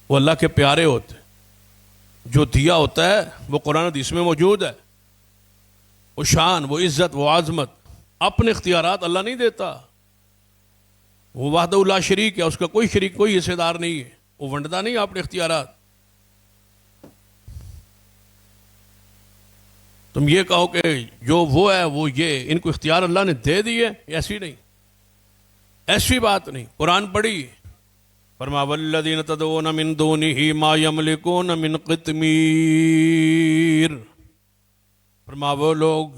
وہ اللہ کے پیارے ہوتے. جو دیا ہوتا ہے وہ قرآن حدیث میں موجود ہے. وہ شان، وہ عزت، وہ عظمت اپنے اختیارات اللہ نہیں دیتا. وہ وحدہ لا شریک ہے، اس کا کوئی شریک، کوئی حصے دار نہیں ہے. وہ ونڈتا نہیں اپنے اختیارات. تم یہ کہو کہ جو وہ ہے وہ یہ، ان کو اختیار اللہ نے دے دیے، ایسی نہیں، ایسی بات نہیں. قرآن پڑھی، فرما والذین تدعون من دونہ ما یملکون من قطمیر. فرما وہ لوگ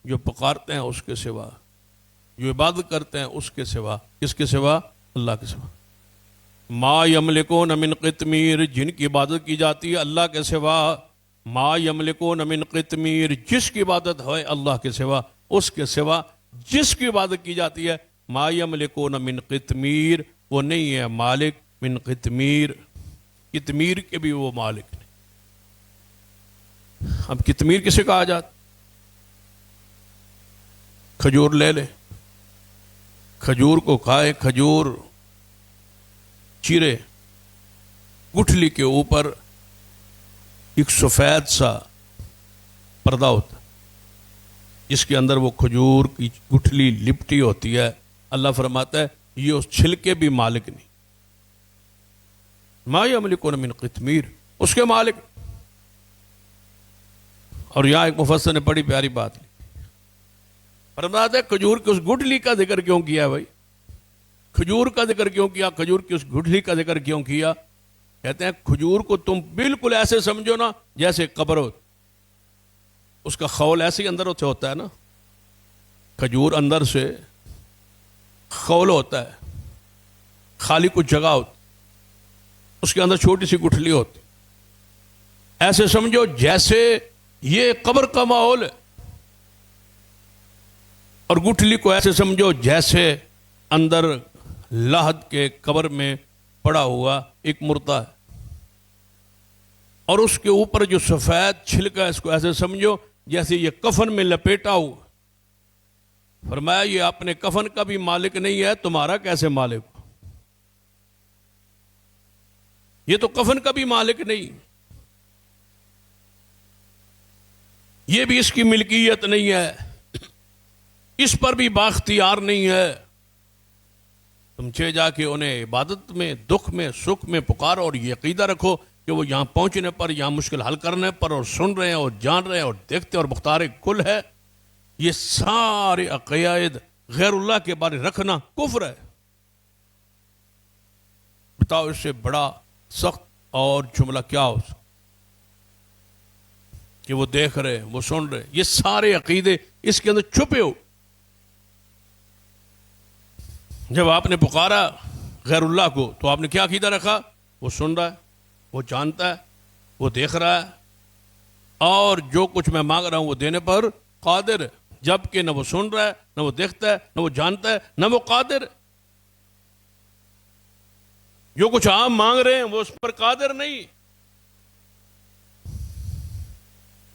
جو پکارتے ہیں اس کے سوا، جو عبادت کرتے ہیں اس کے سوا. کس کے سوا؟ اللہ کے سوا. ما یملکون من قطمیر، جن کی عبادت کی جاتی ہے اللہ کے سوا. ما یملکون من قطمیر، جس کی عبادت ہے اللہ کے سوا، اس کے سوا جس کی عبادت کی جاتی ہے. ما یملکون من قطمیر، وہ نہیں ہے مالک من قطمیر. قطمیر کے بھی وہ مالک نہیں. اب قطمیر کسے کہا جاتا؟ کھجور لے لے، کھجور کو کھائے، کھجور چیرے، گٹھلی کے اوپر ایک سفید سا پردہ ہوتا ہے جس کے اندر وہ کھجور کی گٹھلی لپٹی ہوتی ہے. اللہ فرماتا ہے یہ اس چھلکے بھی مالک نہیں. ما یملکون من قطمیر، اس کے مالک. اور یہاں ایک مفسر نے بڑی پیاری بات لی. فرماتا ہے کھجور کی اس گٹھلی کا ذکر کیوں کیا ہے بھائی؟ کھجور کا ذکر کیوں کیا؟ کھجور کی اس گٹھلی کا ذکر کیوں کیا؟ کہتے ہیں کھجور کو تم بالکل ایسے سمجھو نا جیسے قبر ہو. اس کا خول ایسے ہی اندر سے ہوتا ہے نا. کھجور اندر سے خول ہوتا ہے، خالی کچھ جگہ ہوتی، اس کے اندر چھوٹی سی گٹھلی ہوتی. ایسے سمجھو جیسے یہ قبر کا ماحول ہے، اور گٹھلی کو ایسے سمجھو جیسے اندر لحد کے قبر میں پڑا ہوا ایک مردہ ہے. اور اس کے اوپر جو سفید چھلکا ہے اس کو ایسے سمجھو جیسے یہ کفن میں لپیٹا ہوا. فرمایا یہ اپنے کفن کا بھی مالک نہیں ہے، تمہارا کیسے مالک ہو؟ یہ تو کفن کا بھی مالک نہیں، یہ بھی اس کی ملکیت نہیں ہے، اس پر بھی بااختیار نہیں ہے. تم چے جا کے انہیں عبادت میں، دکھ میں، سکھ میں پکارو اور یہ عقیدہ رکھو کہ وہ یہاں پہنچنے پر، یہاں مشکل حل کرنے پر، اور سن رہے ہیں اور جان رہے ہیں اور دیکھتے اور مختار کل ہے. یہ سارے عقائد غیر اللہ کے بارے رکھنا کفر ہے. بتاؤ اس سے بڑا سخت اور جملہ کیا ہو سکتا کہ وہ دیکھ رہے، وہ سن رہے. یہ سارے عقیدے اس کے اندر چھپے ہو. جب آپ نے پکارا غیر اللہ کو تو آپ نے کیا عقیدہ رکھا؟ وہ سن رہا ہے، وہ جانتا ہے، وہ دیکھ رہا ہے، اور جو کچھ میں مانگ رہا ہوں وہ دینے پر قادر ہے. جبکہ نہ وہ سن رہا ہے، نہ وہ دیکھتا ہے، نہ وہ جانتا ہے، نہ وہ قادر ہے. جو کچھ آپ مانگ رہے ہیں وہ اس پر قادر نہیں.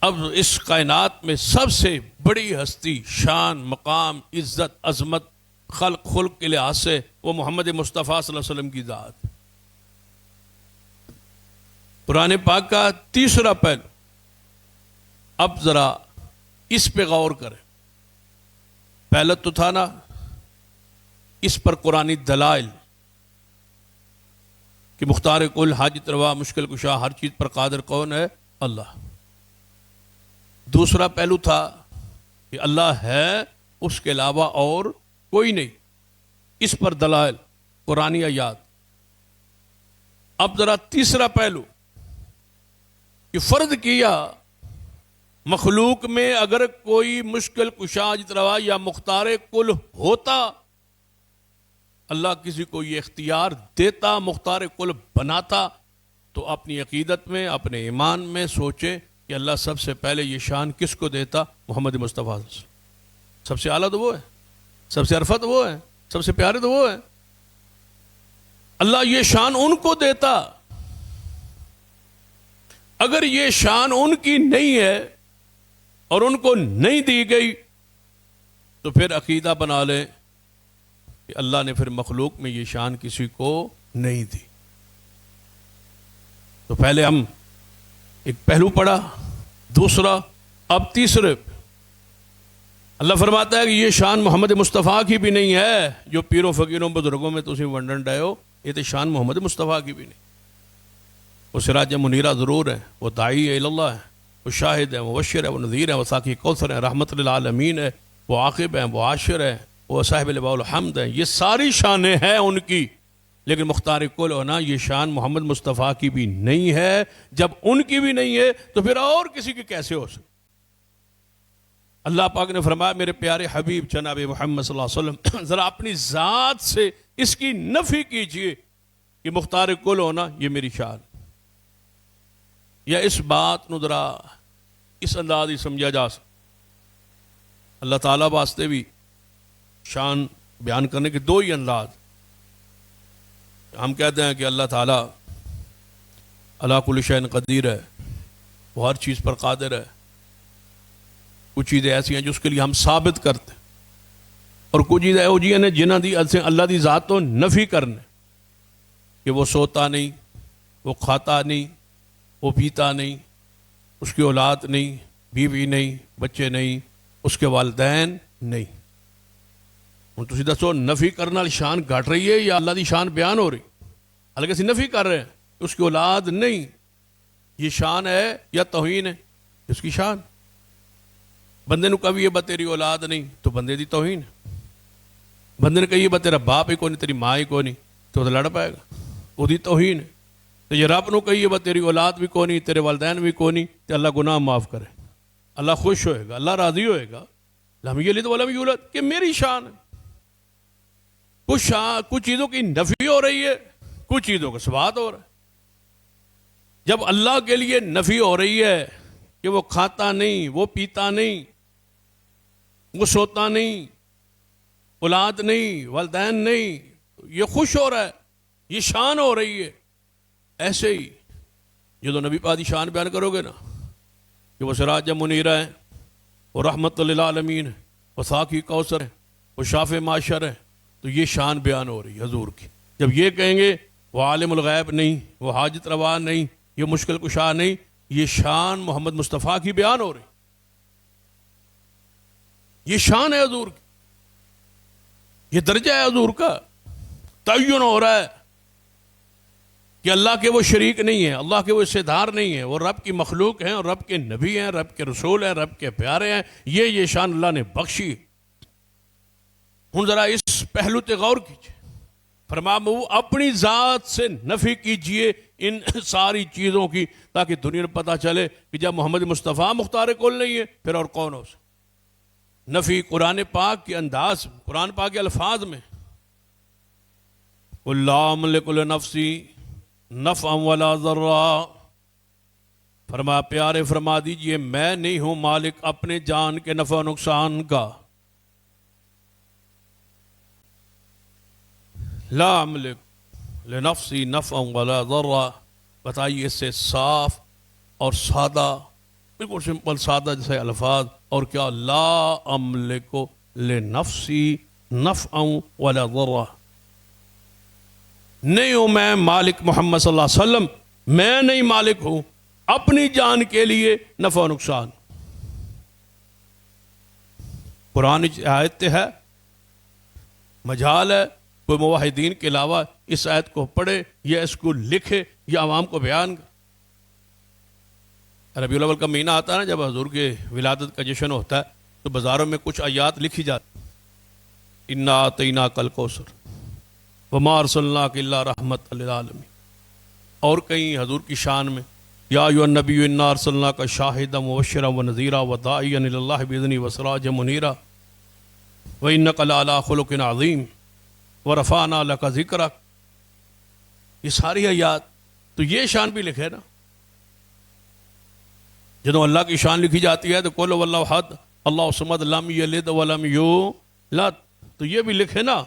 اب اس کائنات میں سب سے بڑی ہستی، شان، مقام، عزت، عظمت، خلق کے لحاظ سے وہ محمد مصطفیٰ صلی اللہ علیہ وسلم کی ذات. قرآن پاک کا تیسرا پہلو. اب ذرا اس پہ غور کریں. پہلا تو تھا نا اس پر قرآنی دلائل کہ مختار کل، حاجت روا، مشکل کشا، ہر چیز پر قادر کون ہے؟ اللہ. دوسرا پہلو تھا کہ اللہ ہے، اس کے علاوہ اور کوئی نہیں. اس پر دلائل قرآنی آیات. اب ذرا تیسرا پہلو کہ فرض کیا مخلوق میں اگر کوئی مشکل کشا، حاجت روا یا مختار کل ہوتا اللہ کسی کو یہ اختیار دیتا، مختار کل بناتا، تو اپنی عقیدت میں، اپنے ایمان میں سوچے کہ اللہ سب سے پہلے یہ شان کس کو دیتا؟ محمد مصطفیٰ۔ سب سے اعلیٰ تو وہ ہے، سب سے عرفت وہ ہے، سب سے پیارے تو وہ ہے۔ اللہ یہ شان ان کو دیتا۔ اگر یہ شان ان کی نہیں ہے اور ان کو نہیں دی گئی تو پھر عقیدہ بنا لیں کہ اللہ نے پھر مخلوق میں یہ شان کسی کو نہیں دی۔ تو پہلے ہم ایک پہلو پڑھا، دوسرا اب تیسرے۔ اللہ فرماتا ہے کہ یہ شان محمد مصطفیٰ کی بھی نہیں ہے جو پیروں فقیروں بزرگوں میں تسی ونڈن ڈائے ہو، یہ تو شان محمد مصطفیٰ کی بھی نہیں۔ وہ سراج منیرہ ضرور ہے، وہ داعی اللہ ہے، وہ شاہد ہے، وہ مبشر ہے، وہ نذیر ہے، وہ ساقی کوثر ہے، رحمت للعالمین ہے، وہ عاقب ہے، وہ عاشر ہے، وہ صاحب لواء الحمد ہے۔ یہ ساری شانیں ہیں ان کی، لیکن مختار کل ہونا یہ شان محمد مصطفیٰ کی بھی نہیں ہے۔ جب ان کی بھی نہیں ہے تو پھر اور کسی کی کیسے ہو سکتی؟ اللہ پاک نے فرمایا میرے پیارے حبیب جناب محمد صلی اللہ علیہ وسلم ذرا اپنی ذات سے اس کی نفی کیجئے کہ مختار کل ہونا یہ میری شان، یا اس بات نو ذرا اس انداز ہی سمجھا جا سکتا۔ اللہ تعالیٰ واسطے بھی شان بیان کرنے کے دو ہی انداز۔ ہم کہتے ہیں کہ اللہ تعالیٰ علی کل شیء قدیر ہے، وہ ہر چیز پر قادر ہے۔ کچھ چیزیں ایسی ہیں جو اس کے لیے ہم ثابت کرتے ہیں، اور کچھ چیزیں ایو جی ہیں جنہاں دی اللہ دی ذات تو نفی کرنے، کہ وہ سوتا نہیں، وہ کھاتا نہیں، وہ پیتا نہیں، اس کی اولاد نہیں، بیوی نہیں، بچے نہیں، اس کے والدین نہیں۔ ہوں تسی دسو نفی کرنے والی شان گھٹ رہی ہے یا اللہ دی شان بیان ہو رہی؟ حالانکہ اسی نفی کر رہے ہیں کہ اس کی اولاد نہیں، یہ شان ہے یا توہین ہے؟ اس کی شان۔ بندے نو کبھی یہ با تیری اولاد نہیں تو بندے دی توہین ہے۔ بندے نے کہی با تیرا باپ ہی کو نہیں، تیری ماں ہی کو نہیں، تو لڑ پائے گا، وہ دی توہین ہے۔ تو یہ رب نو کہیے با تیری اولاد بھی کو نہیں، تیرے والدین بھی کو نہیں، تو اللہ گناہ معاف کرے، اللہ خوش ہوئے گا، اللہ راضی ہوئے گا۔ لم یلد ولم یولد کہ میری شان ہے۔ کچھ چیزوں کی نفی ہو رہی ہے، کچھ چیزوں کا ثبات ہو رہا ہے۔ جب اللہ کے لیے نفی ہو رہی ہے کہ وہ کھاتا نہیں، وہ پیتا نہیں، وہ سوتا نہیں، اولاد نہیں، والدین نہیں، یہ خوش ہو رہا ہے، یہ شان ہو رہی ہے۔ ایسے ہی جو نبی پاک دی شان بیان کرو گے نا کہ وہ سراج منیرہ ہے، وہ رحمت للعالمین ہے، وہ ساقی کوثر ہے، وہ شافع معاشر ہے، تو یہ شان بیان ہو رہی ہے حضور کی۔ جب یہ کہیں گے وہ عالم الغیب نہیں، وہ حاجت روا نہیں، یہ مشکل کشا نہیں، یہ شان محمد مصطفیٰ کی بیان ہو رہی، یہ شان ہے حضور کی، یہ درجہ ہے حضور کا۔ تعین ہو رہا ہے کہ اللہ کے وہ شریک نہیں ہیں، اللہ کے وہ حصے دار نہیں ہیں، وہ رب کی مخلوق ہیں اور رب کے نبی ہیں، رب کے رسول ہیں، رب کے پیارے ہیں، یہ شان اللہ نے بخشی۔ ہوں ذرا اس پہلو تے غور کیجئے، فرمایا وہ اپنی ذات سے نفی کیجئے ان ساری چیزوں کی، تاکہ دنیا میں پتہ چلے کہ جب محمد مصطفیٰ مختار کل نہیں ہے پھر اور کون ہو سکتا۔ نفی قرآن پاک کے انداز، قرآن پاک کے الفاظ میں، قُل لَا أَمْلِكُ لِنَفْسِي نَفْعًا وَلَا ضَرًّا، فرمایا پیارے فرما دیجئے میں نہیں ہوں مالک اپنے جان کے نفع و نقصان کا۔ لا املک لنفسی نفعا ولا ضرا، بتائیے اس سے صاف اور سادہ، بالکل سمپل سادہ جیسے الفاظ، اور کیا لا املک لنفسی نفعا ولا ضرا، نہیں ہوں میں مالک محمد صلی اللہ علیہ وسلم، میں نہیں مالک ہوں اپنی جان کے لیے نفع و نقصان۔ قرآن آیت ہے، مجال ہے کوئی موحدین کے علاوہ اس آیت کو پڑھے یا اس کو لکھے یا عوام کو بیان کرے۔ ربیع الاول کا مہینہ آتا ہے نا، جب حضور کے ولادت کا جشن ہوتا ہے تو بازاروں میں کچھ آیات لکھی جاتی، انا اعطیناک الکوثر وما ارسلناک الا رحمت للعالمین، اور کہیں حضور کی شان میں یا ایھا النبی انا ارسلناک شاہدا ومبشرا ونذیرا وداعیا الی اللہ باذنہ وسراجا منیرا وانک لعلی خلق عظیم۔ ورفعنا لک ذکرک، یہ ساری آیات تو یہ شان بھی لکھے نا. جدو اللہ کی شان لکھی جاتی ہے تو قل واللہ احد اللہ الصمد لم یلد ولم یولد، تو یہ بھی لکھے نا.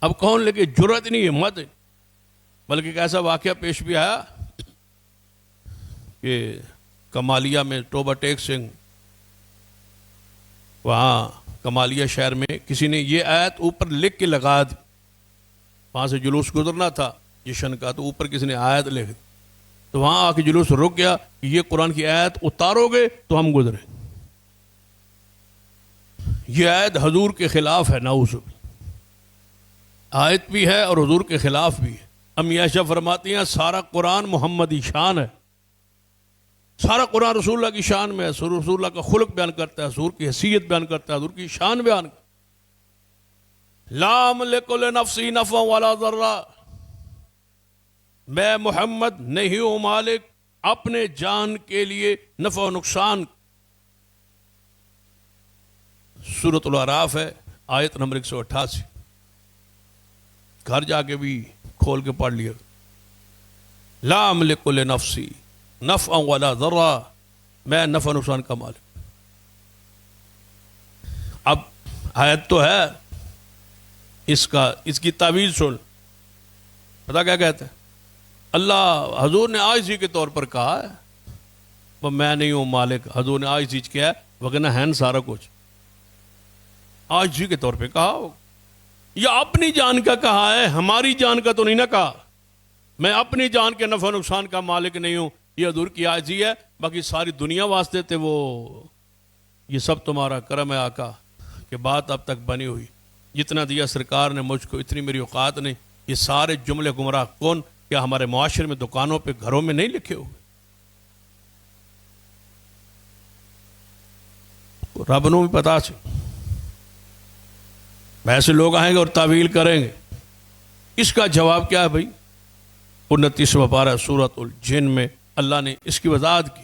اب کون لکھے؟ جرأت نہیں، ہمت. بلکہ ایک ایسا واقعہ پیش بھی آیا کہ کمالیہ میں ٹوبہ ٹیک سنگھ، وہاں کمالیہ شہر میں کسی نے یہ آیت اوپر لکھ کے لگا دی. وہاں سے جلوس گزرنا تھا جشن کا، تو اوپر کسی نے آیت لکھ دی. تو وہاں آ کے جلوس رک گیا کہ یہ قرآن کی آیت اتارو گے تو ہم گزریں. یہ آیت حضور کے خلاف ہے، نعوذ باللہ. آیت بھی ہے اور حضور کے خلاف بھی ہے. امی عائشہ فرماتی ہیں سارا قرآن محمدی شان ہے، سارا قرآن رسول اللہ کی شان میں ہے. رسول اللہ کا خلق بیان کرتا ہے، حضور کی حیثیت بیان کرتا ہے، حضور کی شان بیان کرتا ہے. لا املک لنفسی نفعا ولا ضرا، میں محمد نہیں ہوں مالک اپنے جان کے لیے نفع و نقصان. سورۃ الاعراف ہے، آیت نمبر 188. گھر جا کے بھی کھول کے پڑھ لیا. لا املک لنفسی نفعا ولا ضرا، میں نفع و نقصان کا مالک. اب آیت تو ہے، اس کی تعویذ سن. پتا کیا کہتے ہیں؟ اللہ حضور نے عاجزی کے طور پر کہا ہے وہ میں نہیں ہوں مالک. حضور نے عاجزی کیا ہے، وگرنہ ہے نا سارا کچھ. عاجزی کے طور پہ کہا ہو، یا اپنی جان کا کہا ہے، ہماری جان کا تو نہیں نہ کہا. میں اپنی جان کے نفع و نقصان کا مالک نہیں ہوں. یہ حضور کی عاجزی ہے. باقی ساری دنیا واسطے تھے وہ، یہ سب تمہارا کرم ہے آقا کہ بات اب تک بنی ہوئی. جتنا دیا سرکار نے مجھ کو اتنی میری اوقات نہیں. یہ سارے جملے گمراہ کون؟ کیا ہمارے معاشرے میں دکانوں پہ گھروں میں نہیں لکھے ہوئے؟ رب نو بھی پتا سے ایسے لوگ آئیں گے اور تعویل کریں گے. اس کا جواب کیا ہے بھائی؟ 29واں پارہ سورۃ الجن میں اللہ نے اس کی وضاحت کی.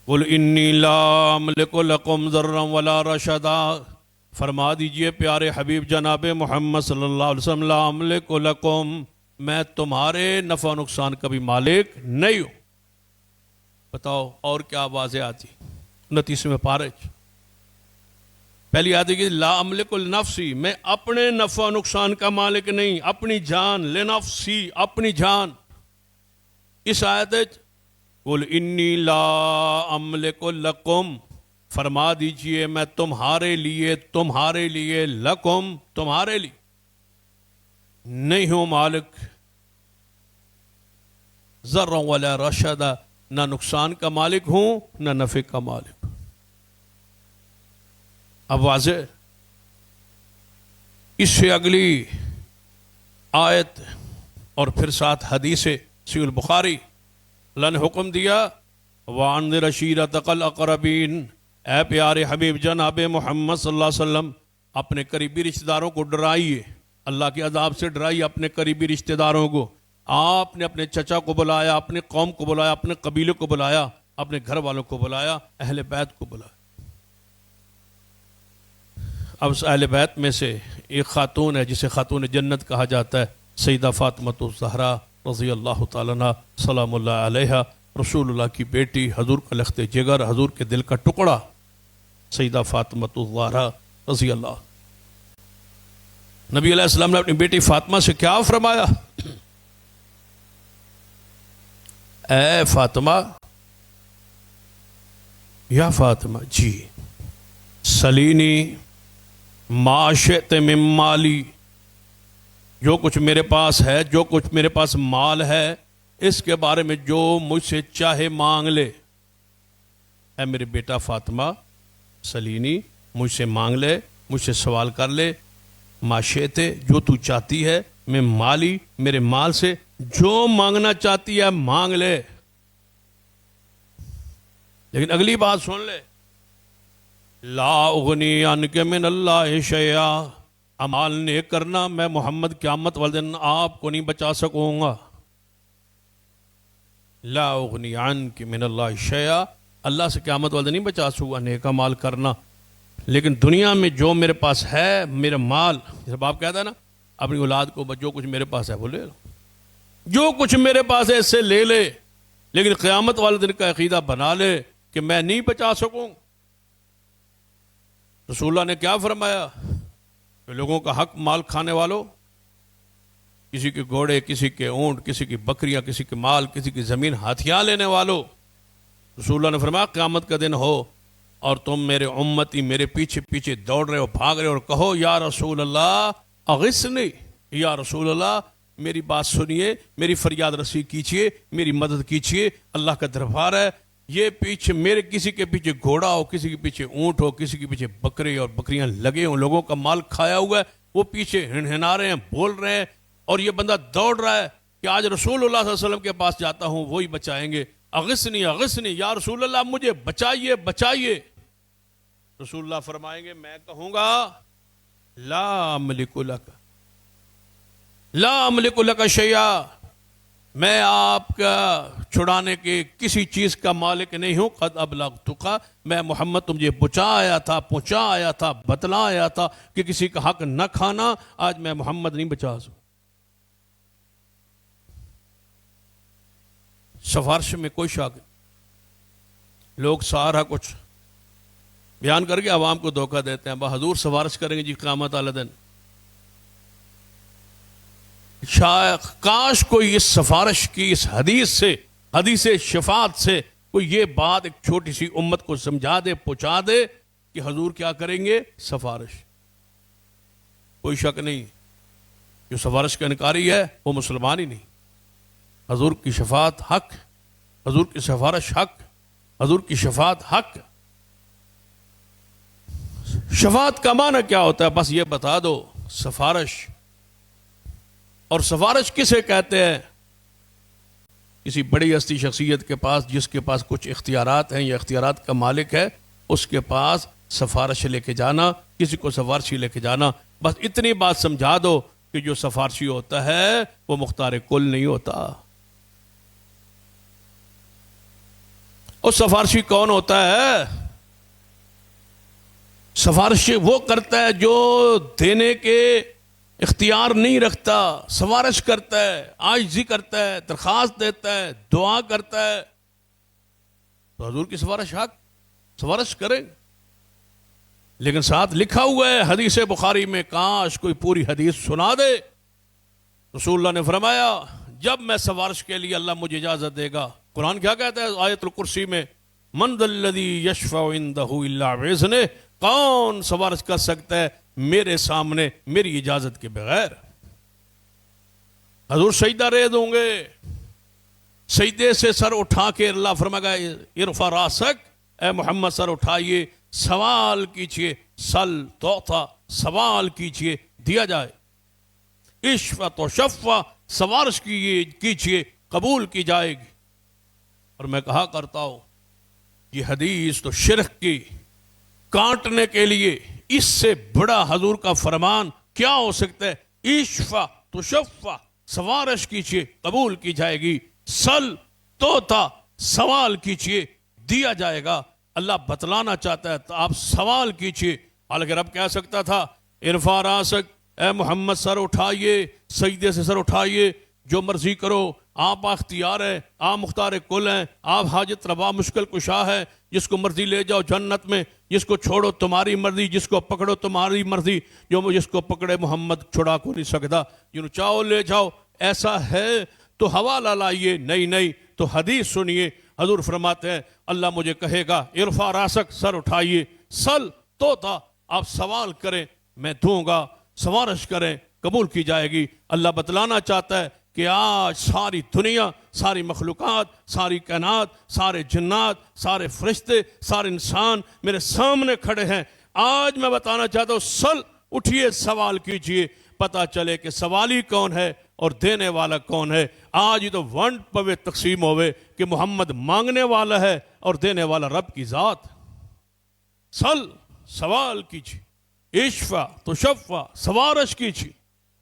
قل انی لا املک لکم ضرا ولا رشدا، فرما دیجئے پیارے حبیب جناب محمد صلی اللہ علیہ وسلم، لا املک لکم، میں تمہارے نفع و نقصان کا بھی مالک نہیں ہوں. بتاؤ اور کیا واضح آتی 29ویں پارے. پہلی آتی کہ لا املک لنفسی، میں اپنے نفع و نقصان کا مالک نہیں، اپنی جان، لنفسی اپنی جان. اس آیت قل انی لا املک لکم، فرما دیجئے میں تمہارے لیے لکم، تمہارے لیے نہیں ہوں مالک ذرا ولا رشدا، نہ نقصان کا مالک ہوں نہ نفع کا مالک. اب واضح. اس سے اگلی آیت اور پھر ساتھ حدیث صحیح البخاری، اللہ نے حکم دیا وَأَنذِرْ عَشِيرَتَكَ الْأَقْرَبِينَ، اے پیارے حبیب جناب محمد صلی اللہ علیہ وسلم اپنے قریبی رشتہ داروں کو ڈرائیے، اللہ کے عذاب سے ڈرائیے اپنے قریبی رشتہ داروں کو. آپ نے اپنے چچا کو بلایا، اپنے قوم کو بلایا، اپنے قبیلے کو بلایا، اپنے گھر والوں کو بلایا، اہل بیت کو بلایا. اب اس اہل بیت میں سے ایک خاتون ہے جسے خاتون جنت کہا جاتا ہے، سیدہ فاطمہ الزہرا رضی اللہ تعالیٰ عنہ سلام اللہ علیہا، رسول اللہ کی بیٹی، حضور کا لخت جگر، حضور کے دل کا ٹکڑا، سیدہ فاطمہ الزہرا رضی اللہ. نبی علیہ السلام نے اپنی بیٹی فاطمہ سے کیا فرمایا؟ اے فاطمہ، یا فاطمہ جی، سلینی ما شئت من مالی، جو کچھ میرے پاس ہے، جو کچھ میرے پاس مال ہے، اس کے بارے میں جو مجھ سے چاہے مانگ لے. اے میرے بیٹا فاطمہ، سلینی، مجھ سے مانگ لے، مجھ سے سوال کر لے. ما شئت، جو تو چاہتی ہے، میں مالی، میرے مال سے جو مانگنا چاہتی ہے مانگ لے. لیکن اگلی بات سن لے، لا اغنی عنک من اللہ شیئا، اعمال نیک کرنا، میں محمد قیامت والے دن آپ کو نہیں بچا سکوں گا. لا اغنی عنک من اللہ شیئا، اللہ سے قیامت والے دن نہیں بچا سکوں گا نیک اعمال کرنا. لیکن دنیا میں جو میرے پاس ہے، میرا مال، جیسے باپ کہتا ہے نا اپنی اولاد کو، جو کچھ میرے پاس ہے وہ لے لو، جو کچھ میرے پاس ہے اس سے لے لے، لیکن قیامت والے دن کا عقیدہ بنا لے کہ میں نہیں بچا سکوں۔ رسول اللہ نے کیا فرمایا کہ لوگوں کا حق مال کھانے والوں، کسی کے گھوڑے، کسی کے اونٹ، کسی کی بکریاں، کسی کے مال، کسی کی زمین ہتھیار لینے والوں، رسول اللہ نے فرمایا قیامت کا دن ہو اور تم میرے امتی میرے پیچھے پیچھے دوڑ رہے ہو، بھاگ رہے ہو، اور کہو یا رسول اللہ اغثنی، یا رسول اللہ میری بات سنیے، میری فریاد رسی کیجیے، میری مدد کیجیے، اللہ کا دربار ہے، یہ پیچھے میرے کسی کے پیچھے گھوڑا ہو، کسی کے پیچھے اونٹ ہو، کسی کے پیچھے بکرے اور بکریاں لگے ہوں، لوگوں کا مال کھایا ہوا ہے، وہ پیچھے ہنہنا رہے ہیں، بول رہے ہیں، اور یہ بندہ دوڑ رہا ہے کہ آج رسول اللہ صلی اللہ علیہ وسلم کے پاس جاتا ہوں وہی بچائیں گے، اغثنی اغثنی یا رسول اللہ مجھے بچائیے بچائیے۔ رسول اللہ فرمائیں گے میں کہوں گا لا املک لک، لا املک لک شیئا، میں آپ کا چھڑانے کے کسی چیز کا مالک نہیں ہوں، قد ابلغتک، میں محمد تمہیں بچا آیا تھا، پہنچا آیا تھا، بتلا آیا تھا کہ کسی کا حق نہ کھانا، آج میں محمد نہیں بچا سکوں۔ سفارش میں کوئی شک نہیں، لوگ سارا کچھ بیان کر کے عوام کو دھوکہ دیتے ہیں، حضور سفارش کریں گے جی قیامت والے دن، شاید کاش کوئی اس سفارش کی اس حدیث سے، حدیث شفاعت سے کوئی یہ بات ایک چھوٹی سی امت کو سمجھا دے، پہنچا دے کہ حضور کیا کریں گے، سفارش۔ کوئی شک نہیں جو سفارش کا انکاری ہے وہ مسلمان ہی نہیں۔ حضور کی شفاعت حق، حضور کی سفارش حق، حضور کی شفاعت حق۔ شفاعت کا معنی کیا ہوتا ہے بس یہ بتا دو، سفارش۔ اور سفارش کسے کہتے ہیں؟ کسی بڑی ہستی شخصیت کے پاس، جس کے پاس کچھ اختیارات ہیں یا اختیارات کا مالک ہے، اس کے پاس سفارش لے کے جانا، کسی کو سفارشی لے کے جانا۔ بس اتنی بات سمجھا دو کہ جو سفارشی ہوتا ہے وہ مختار کل نہیں ہوتا۔ اور سفارشی کون ہوتا ہے؟ سفارش وہ کرتا ہے جو دینے کے اختیار نہیں رکھتا، سفارش کرتا ہے، عاجزی کرتا ہے، درخواست دیتا ہے، دعا کرتا ہے، تو حضور کی سفارش حق، سفارش کریں۔ لیکن ساتھ لکھا ہوا ہے حدیث بخاری میں، کاش کوئی پوری حدیث سنا دے۔ رسول اللہ نے فرمایا جب میں سفارش کے لیے اللہ مجھے اجازت دے گا، قرآن کیا کہتا ہے آیت الکرسی میں، من ذا الذی یشفع عندہ الا باذنہ، کون سفارش کر سکتا ہے میرے سامنے میری اجازت کے بغیر؟ حضور سجدہ ریز ہوں گے، سجدے سے سر اٹھا کے اللہ فرمائے گا ارفع راسک، اے محمد سر اٹھائیے، سوال کیجئے، سل تعطیٰ، سوال کیجئے دیا جائے، اشفع تو شفع، سفارش کیجئے قبول کی جائے گی۔ اور میں کہا کرتا ہوں یہ حدیث تو شرک کی کاٹنے کے لیے اس سے بڑا حضور کا فرمان کیا ہو سکتا ہے؟ اشفع تو شفع، سفارش کیجئے قبول کی جائے گی، سل توتا، سوال کیجئے دیا جائے گا۔ اللہ بتلانا چاہتا ہے تو آپ سوال کیجئے، حالانکہ رب کہہ سکتا تھا ارفع راسک، اے محمد سر اٹھائیے، سجدے سے سر اٹھائیے، جو مرضی کرو، آپ اختیار ہے، آپ مختار کل ہیں، آپ حاجت روا مشکل کشا ہے، جس کو مرضی لے جاؤ جنت میں، جس کو چھوڑو تمہاری مرضی، جس کو پکڑو تمہاری مرضی، جس کو پکڑے محمد چھڑا کو نہیں سکتا، جنہوں چاہو لے جاؤ۔ ایسا ہے تو حوالہ لائیے، نہیں تو حدیث سنیے۔ حضور فرماتے ہیں اللہ مجھے کہے گا ارفع راسک، سر اٹھائیے، سل توتا، آپ سوال کریں میں دوں گا، سفارش کریں قبول کی جائے گی۔ اللہ بتلانا چاہتا ہے کہ آج ساری دنیا، ساری مخلوقات، ساری کائنات، سارے جنات، سارے فرشتے، سارے انسان میرے سامنے کھڑے ہیں۔ آج میں بتانا چاہتا ہوں سل اٹھیے، سوال کیجئے، پتہ چلے کہ سوالی کون ہے اور دینے والا کون ہے۔ آج تو ونڈ پوے تقسیم ہوئے کہ محمد مانگنے والا ہے اور دینے والا رب کی ذات۔ سل، سوال کیجئے، اشفع تو شفع، سفارش کیجئے۔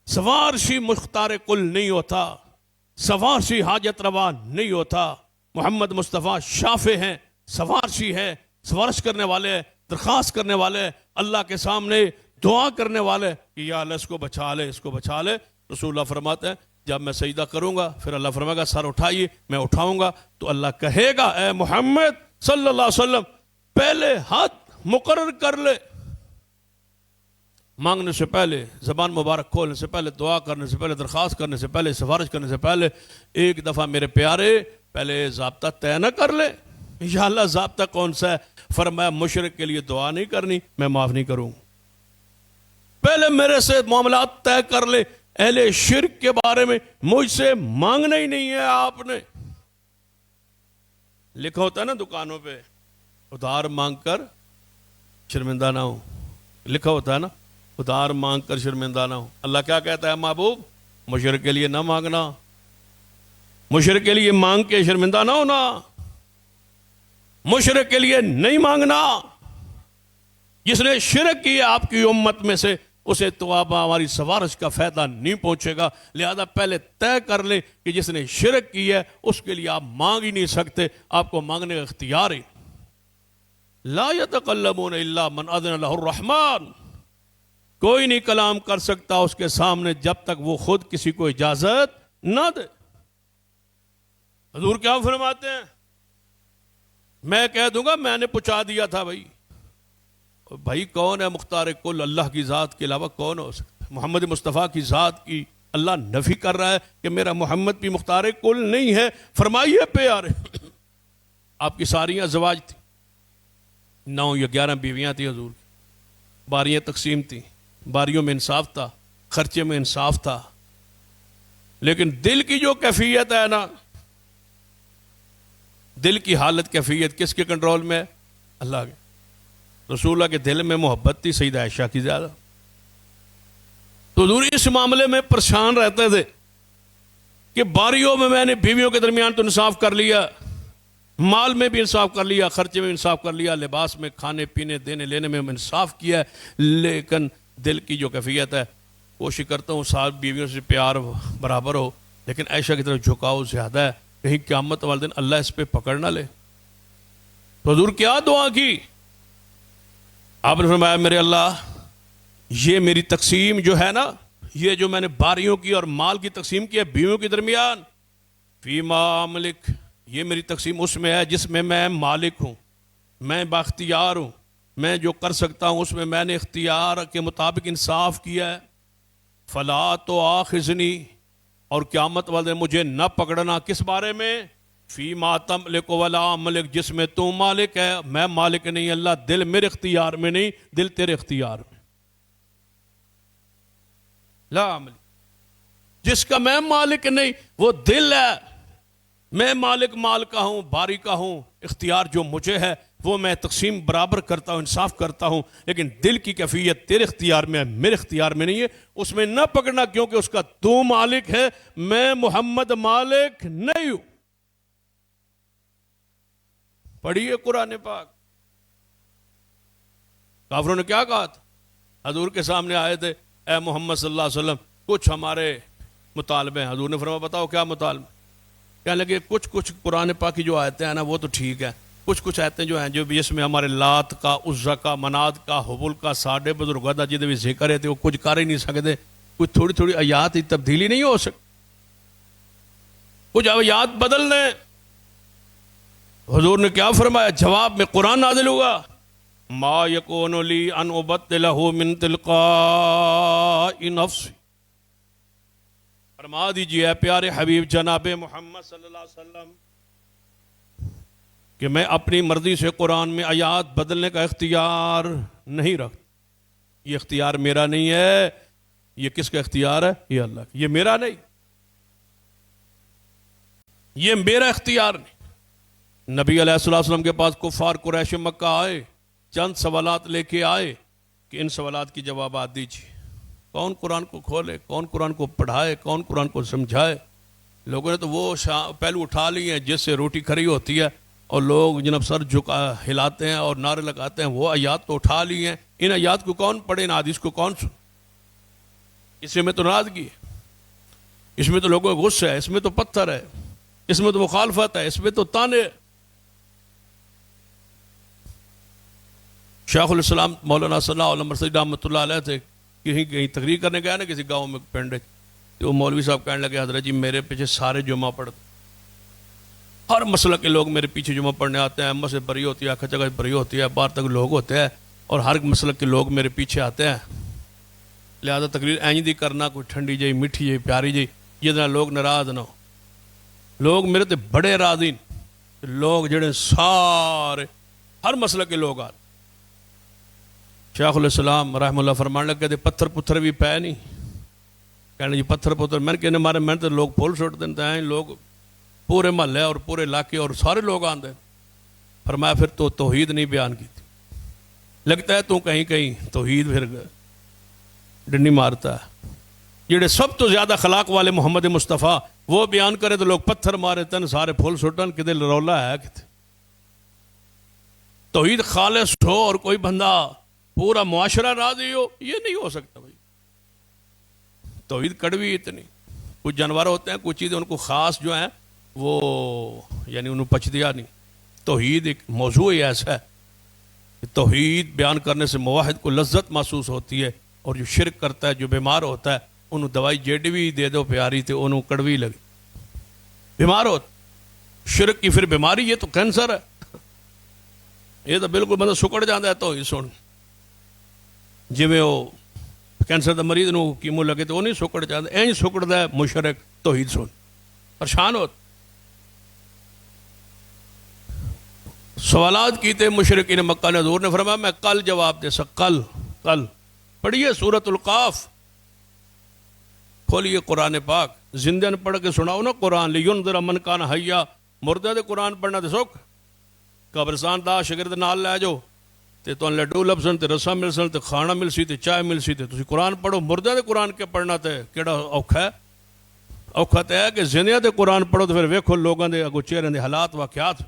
سفارشی مختار کل نہیں ہوتا، سفارشی حاجت روا نہیں ہوتا۔ محمد مصطفیٰ شافع ہیں، سفارشی ہیں، سفارش کرنے والے ہیں، درخواست کرنے والے ہیں۔ اللہ کے سامنے دعا کرنے والے کہ یا اللہ اس کو بچا لے، اس کو بچا لے. رسول اللہ فرماتے ہیں جب میں سجدہ کروں گا پھر اللہ فرمائے گا سر اٹھائیے، میں اٹھاؤں گا تو اللہ کہے گا اے محمد صلی اللہ علیہ وسلم پہلے ہاتھ مقرر کر لے. مانگنے سے پہلے، زبان مبارک کھولنے سے پہلے، دعا کرنے سے پہلے، درخواست کرنے سے پہلے، سفارش کرنے سے پہلے ایک دفعہ میرے پیارے پہلے ضابطہ طے نہ کر لے. یا اللہ ضابطہ کون سا ہے؟ فرمایا مشرک کے لیے دعا نہیں کرنی، میں معاف نہیں کروں. پہلے میرے سے معاملات طے کر لے. اہل شرک کے بارے میں مجھ سے مانگنا ہی نہیں ہے. آپ نے لکھا ہوتا ہے نا دکانوں پہ ادھار مانگ کر شرمندہ نہ ہو، لکھا ہوتا ہے نا ادھار مانگ کر شرمندہ نہ ہو. اللہ کیا کہتا ہے محبوب؟ مشرک کے لیے نہ مانگنا، مشرک کے لیے مانگ کے شرمندہ نہ ہونا، مشرک کے لیے نہیں مانگنا. جس نے شرک کیا آپ کی امت میں سے اسے تو آپ ہماری سفارش کا فائدہ نہیں پہنچے گا. لہذا پہلے طے کر لیں کہ جس نے شرک کی ہے اس کے لیے آپ مانگ ہی نہیں سکتے، آپ کو مانگنے کا اختیار ہے. لا يتکلمون الا من اذن له الرحمن، کوئی نہیں کلام کر سکتا اس کے سامنے جب تک وہ خود کسی کو اجازت نہ دے. حضور کیا فرماتے ہیں؟ میں کہہ دوں گا میں نے پہنچا دیا تھا. بھائی کون ہے مختار کل؟ اللہ کی ذات کے علاوہ کون ہو سکتا ہے؟ محمد مصطفیٰ کی ذات کی اللہ نفی کر رہا ہے کہ میرا محمد بھی مختار کل نہیں ہے. فرمائیے پیارے آپ کی ساری ازواج تھی، 9 یا 11 بیویاں تھیں حضور کی، باریاں تقسیم تھیں، باریوں میں انصاف تھا، خرچے میں انصاف تھا. لیکن دل کی جو کیفیت ہے نا، دل کی حالت کیفیت کس کے کنٹرول میں ہے؟ اللہ کے. رسول اللہ کے دل میں محبت تھی سیدہ عائشہ کی زیادہ، تو حضور اس معاملے میں پریشان رہتے تھے کہ باریوں میں نے بیویوں کے درمیان تو انصاف کر لیا، مال میں بھی انصاف کر لیا، خرچے میں انصاف کر لیا، لباس میں، کھانے پینے دینے لینے میں انصاف کیا ہے، لیکن دل کی جو کیفیت ہے کوشش کرتا ہوں سات بیویوں سے پیار برابر ہو، لیکن عائشہ کی طرف جھکاؤ زیادہ ہے، کہیں قیامت والے دن اللہ اس پہ پکڑ نہ لے. تو حضور کیا دعا کی؟ آپ نے فرمایا میرے اللہ یہ میری تقسیم جو ہے نا، یہ جو میں نے باریوں کی اور مال کی تقسیم کی ہے بیویوں کے درمیان، فیما املک، یہ میری تقسیم اس میں ہے جس میں میں مالک ہوں، میں بااختیار ہوں، میں جو کر سکتا ہوں اس میں نے اختیار کے مطابق انصاف کیا ہے. فلا تو آخذنی، اور قیامت والے مجھے نہ پکڑنا کس بارے میں؟ فیما تملک ولا املک، جس میں تو مالک ہے میں مالک نہیں. اللہ دل میرے اختیار میں نہیں، دل تیرے اختیار میں. لا املک، جس کا میں مالک نہیں وہ دل ہے. میں مالک مال کا ہوں، باری کا ہوں، اختیار جو مجھے ہے وہ میں تقسیم برابر کرتا ہوں، انصاف کرتا ہوں، لیکن دل کی کیفیت تیرے اختیار میں ہے، میرے اختیار میں نہیں ہے. اس میں نہ پکڑنا کیونکہ اس کا تو مالک ہے، میں محمد مالک نہیں ہوں. پڑھیے قرآن پاک. کافروں نے کیا کہا تھا؟ حضور کے سامنے آئے تھے اے محمد صلی اللہ علیہ وسلم کچھ ہمارے مطالبے ہیں. حضور نے فرمایا بتاؤ کیا مطالبے؟ کہنے لگے کچھ قرآن پاک کی جو آیتیں ہیں نا وہ تو ٹھیک ہے، کچھ آیتیں جو ہیں جو بھی اس میں ہمارے لات کا، عزا کا، منات کا، حبل کا، ساڈے بزرگوں کا جدے بھی ذکر ہے وہ کچھ کر ہی نہیں سکتے. کچھ تھوڑی آیات ہی تبدیلی نہیں ہو سکتی، کچھ آیات بدل دیں. حضور نے کیا فرمایا جواب میں؟ قرآن نازل ہوا ما یکون لی ان ابدلہ من تلقاء نفسی. فرما دیجئے اے پیارے حبیب جناب محمد صلی اللہ علیہ وسلم کہ میں اپنی مرضی سے قرآن میں آیات بدلنے کا اختیار نہیں رکھتا. یہ اختیار میرا نہیں ہے. یہ کس کا اختیار ہے؟ یہ اللہ کا. یہ میرا نہیں، یہ میرا اختیار نہیں. نبی علیہ الصلوۃ والسلام کے پاس کفار قریش مکہ آئے، چند سوالات لے کے آئے کہ ان سوالات کی جوابات دیجیے. کون قرآن کو کھولے، کون قرآن کو پڑھائے، کون قرآن کو سمجھائے. لوگوں نے تو وہ پہلو اٹھا لی ہیں جس سے روٹی کھری ہوتی ہے، اور لوگ جناب سر جھکا ہلاتے ہیں اور نعرے لگاتے ہیں. وہ آیات تو اٹھا لی ہیں، ان آیات کو کون پڑھے، ان حدیث کو کون سن؟ اس میں تو ناراضگی ہے، اس میں تو لوگوں کا غصہ ہے، اس میں تو پتھر ہے، اس میں تو مخالفت ہے، اس میں تو تانے. شیخ الاسلام مولانا صلی اللہ علیہ وسلم رحمۃ اللہ علیہ تھے، کہیں تقریر کرنے گیا نا کسی گاؤں میں پنڈ، تو مولوی صاحب کہنے لگے حضرت جی میرے پیچھے سارے جمعہ پڑھتے، ہر مسلک کے لوگ میرے پیچھے جمعہ پڑھنے آتے ہیں، احمد سے بری ہوتی ہے، کھچا سے بری ہوتی ہے، باہر تک لوگ ہوتے ہیں اور ہر مسلک کے لوگ میرے پیچھے آتے ہیں، لہذا تقریر اینج دی کرنا کوئی ٹھنڈی جی میٹھی جی پیاری جی، یہ لوگ ناراض نہ ہو، لوگ میرے تے بڑے راضی، لوگ جڑے سارے ہر مسلک کے لوگ آتے۔ شیخ الاسلام رحمہ اللہ فرمانے لگے پتھر پتھر بھی پے نہیں، کہنے جی پتھر پتھر میں کہنے مارے میں تو لوگ پھول سٹ دیتے ہیں، لوگ پورے محلے اور پورے علاقے اور سارے لوگ آتے ہیں۔ فرمایا پھر تو توحید نہیں بیان کی تھی، لگتا ہے تو کہیں کہیں توحید پھر ڈنڈی مارتا ہے، جڑے سب تو زیادہ خلاق والے محمد مصطفیٰ وہ بیان کرے تو لوگ پتھر مارے تن سارے پھول سٹن، کدے رولا ہے کتے توحید خالص ہو اور کوئی بندہ پورا معاشرہ راضی ہو، یہ نہیں ہو سکتا بھائی۔ توحید کڑوی اتنی، کچھ جانور ہوتے ہیں کچھ چیزیں ان کو خاص جو ہیں وہ یعنی انہوں پچ دیا نہیں۔ توحید ایک موضوع ہی ایسا ہے کہ توحید بیان کرنے سے موحد کو لذت محسوس ہوتی ہے، اور جو شرک کرتا ہے جو بیمار ہوتا ہے انہوں دوائی جیڈی بھی دے دو پیاری تے انہوں کڑوی لگی، بیمار ہو شرک کی پھر بیماری، یہ تو کینسر ہے، یہ تو بالکل بندہ سکڑ جاتا ہے توحید سن، جی میں وہ کینسر دا مریض نو کیمو لگے تو وہ نہیں سکڑ جاتا، این سکڑتا ہے مشرک توحید سن، پریشان ہو۔ سوالات کیتے مشرکین مکہ نے، حضور نے فرمایا میں کل جواب دے سکتا، کل پڑھیے سورۃ القاف، کھولیے قرآن پاک، زندہ نے پڑھ کے سناؤ نا قرآن، لینذر من کان حیا، مردے دے قرآن پڑھنا تے سکھ، قبرستان دا شاگرد نال لے جاؤ تے تو لڈو لبسن تے رسا مل سن تے کھانا مل سی تے چائے مل سی تے تسی قرآن پڑھو، مردے دے قرآن کے پڑھنا تے کیڑا اوکھا ہے؟ اوکھا تے ہے کہ زندہ دے قرآن پڑھو تو پھر ویکھو لوگاں دے اگو چہرے دے حالات واقعات۔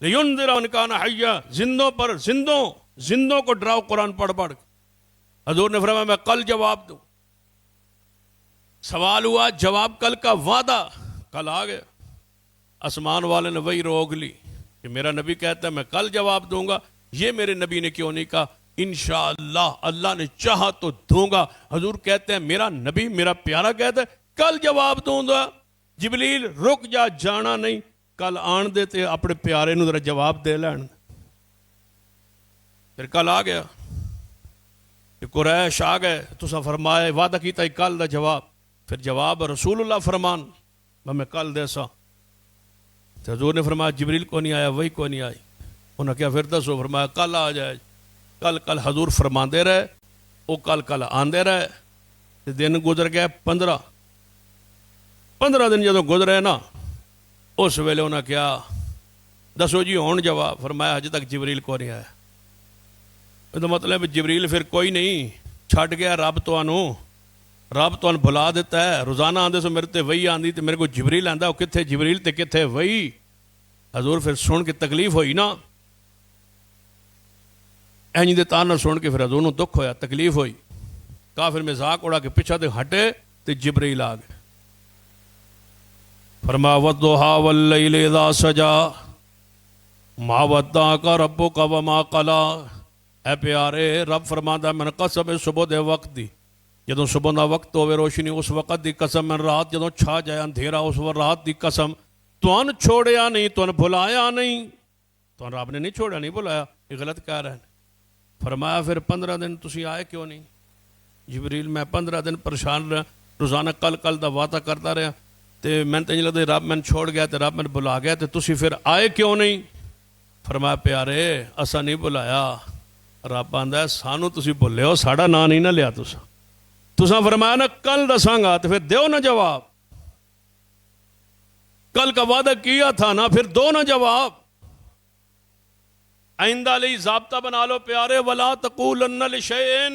لینذر من کان حیا، زندوں پر زندوں کو ڈراؤ قرآن پڑھ پڑھ۔ حضور نے فرمایا میں کل جواب دوں، سوال ہوا، جواب کل کا وعدہ کل آ گیا۔ آسمان والے نے وہی روک لی کہ میرا نبی کہتا ہے میں کل جواب دوں گا، یہ میرے نبی نے کیوں نہیں کہا انشاءاللہ اللہ نے چاہا تو دوں گا۔ حضور کہتے ہیں میرا نبی میرا پیارا کہتا ہے کل جواب دوں گا، جبریل رک جا جانا نہیں، کل آن دیتے اپنے پیارے نو ذرا جواب دے لین۔ پھر کل آ گیا کہ قریش آ گئے، تسا فرمایا وعدہ کیتا ہے کل دا جواب، پھر جواب رسول اللہ فرمان میں کل دے سا۔ حضور نے فرمایا جبریل کو نہیں آیا، وہی کو نہیں آئی، انہوں نے کیا پھر دسو، فرمایا کل آ جائے، کل حضور فرماندے رہے، وہ کل آندے رہے، دن گزر گئے 15 دن جدو گزرے نا، اس ویلے انہوں نے کیا دسو جی ہون جواب، فرمایا اج تک جبریل کو نہیں آیا۔ تو مطلب جبریل پھر کوئی نہیں، چھٹ گیا رب تو بھلا دیتا ہے، روزانہ آندے سو میرے تے وہی آندی تے میرے کو جبریل آندا، وہ کتھے جبریل تے کتھے وہی۔ حضور پھر سن کے تکلیف ہوئی نا، اینج دے تانا سن کے پھر حضور نو دکھ ہویا، تکلیف ہوئی، کافر مذاق اڑا کے پیچھا تے ہٹے تے جبریل آ گئے۔ فرمایا والضحیٰ واللیل اذا سجا ما ودعک ربک وما قلی، اے پیارے رب فرماندا میں نے قسم صبح دے وقت دی، جدوں صبح دا وقت ہوئے روشنی اس وقت دی قسم، میں رات جدوں چھا جائے اندھیرا اس وقت رات دی قسم، توان چھوڑیا نہیں، توان بھلایا نہیں، توان رب نے نہیں چھوڑیا نہیں بھلایا، یہ غلط کہہ رہے ہیں۔ فرمایا پھر 15 دن تسی آئے کیوں نہیں؟ جبریل میں 15 دن پریشان رہا، روزانہ کل دا وعدہ کرتا رہا، تے میں نے لگتا رب میں چھوڑ گیا تے رب میں بلا گیا تے تسی پھر آئے کیوں نہیں؟ فرمایا پیارے اسا نہیں بلایا، رب آندا ہے سانو تسی بھولے ہو، ساڑا نا نہیں نہ لیا تساں فرمایا نا کل دساں گا تو پھر دیو نا جواب، کل کا وعدہ کیا تھا نا پھر دو نا جواب۔ آئندہ لئی ضابطہ بنا لو پیارے، ولا تقولن لشیء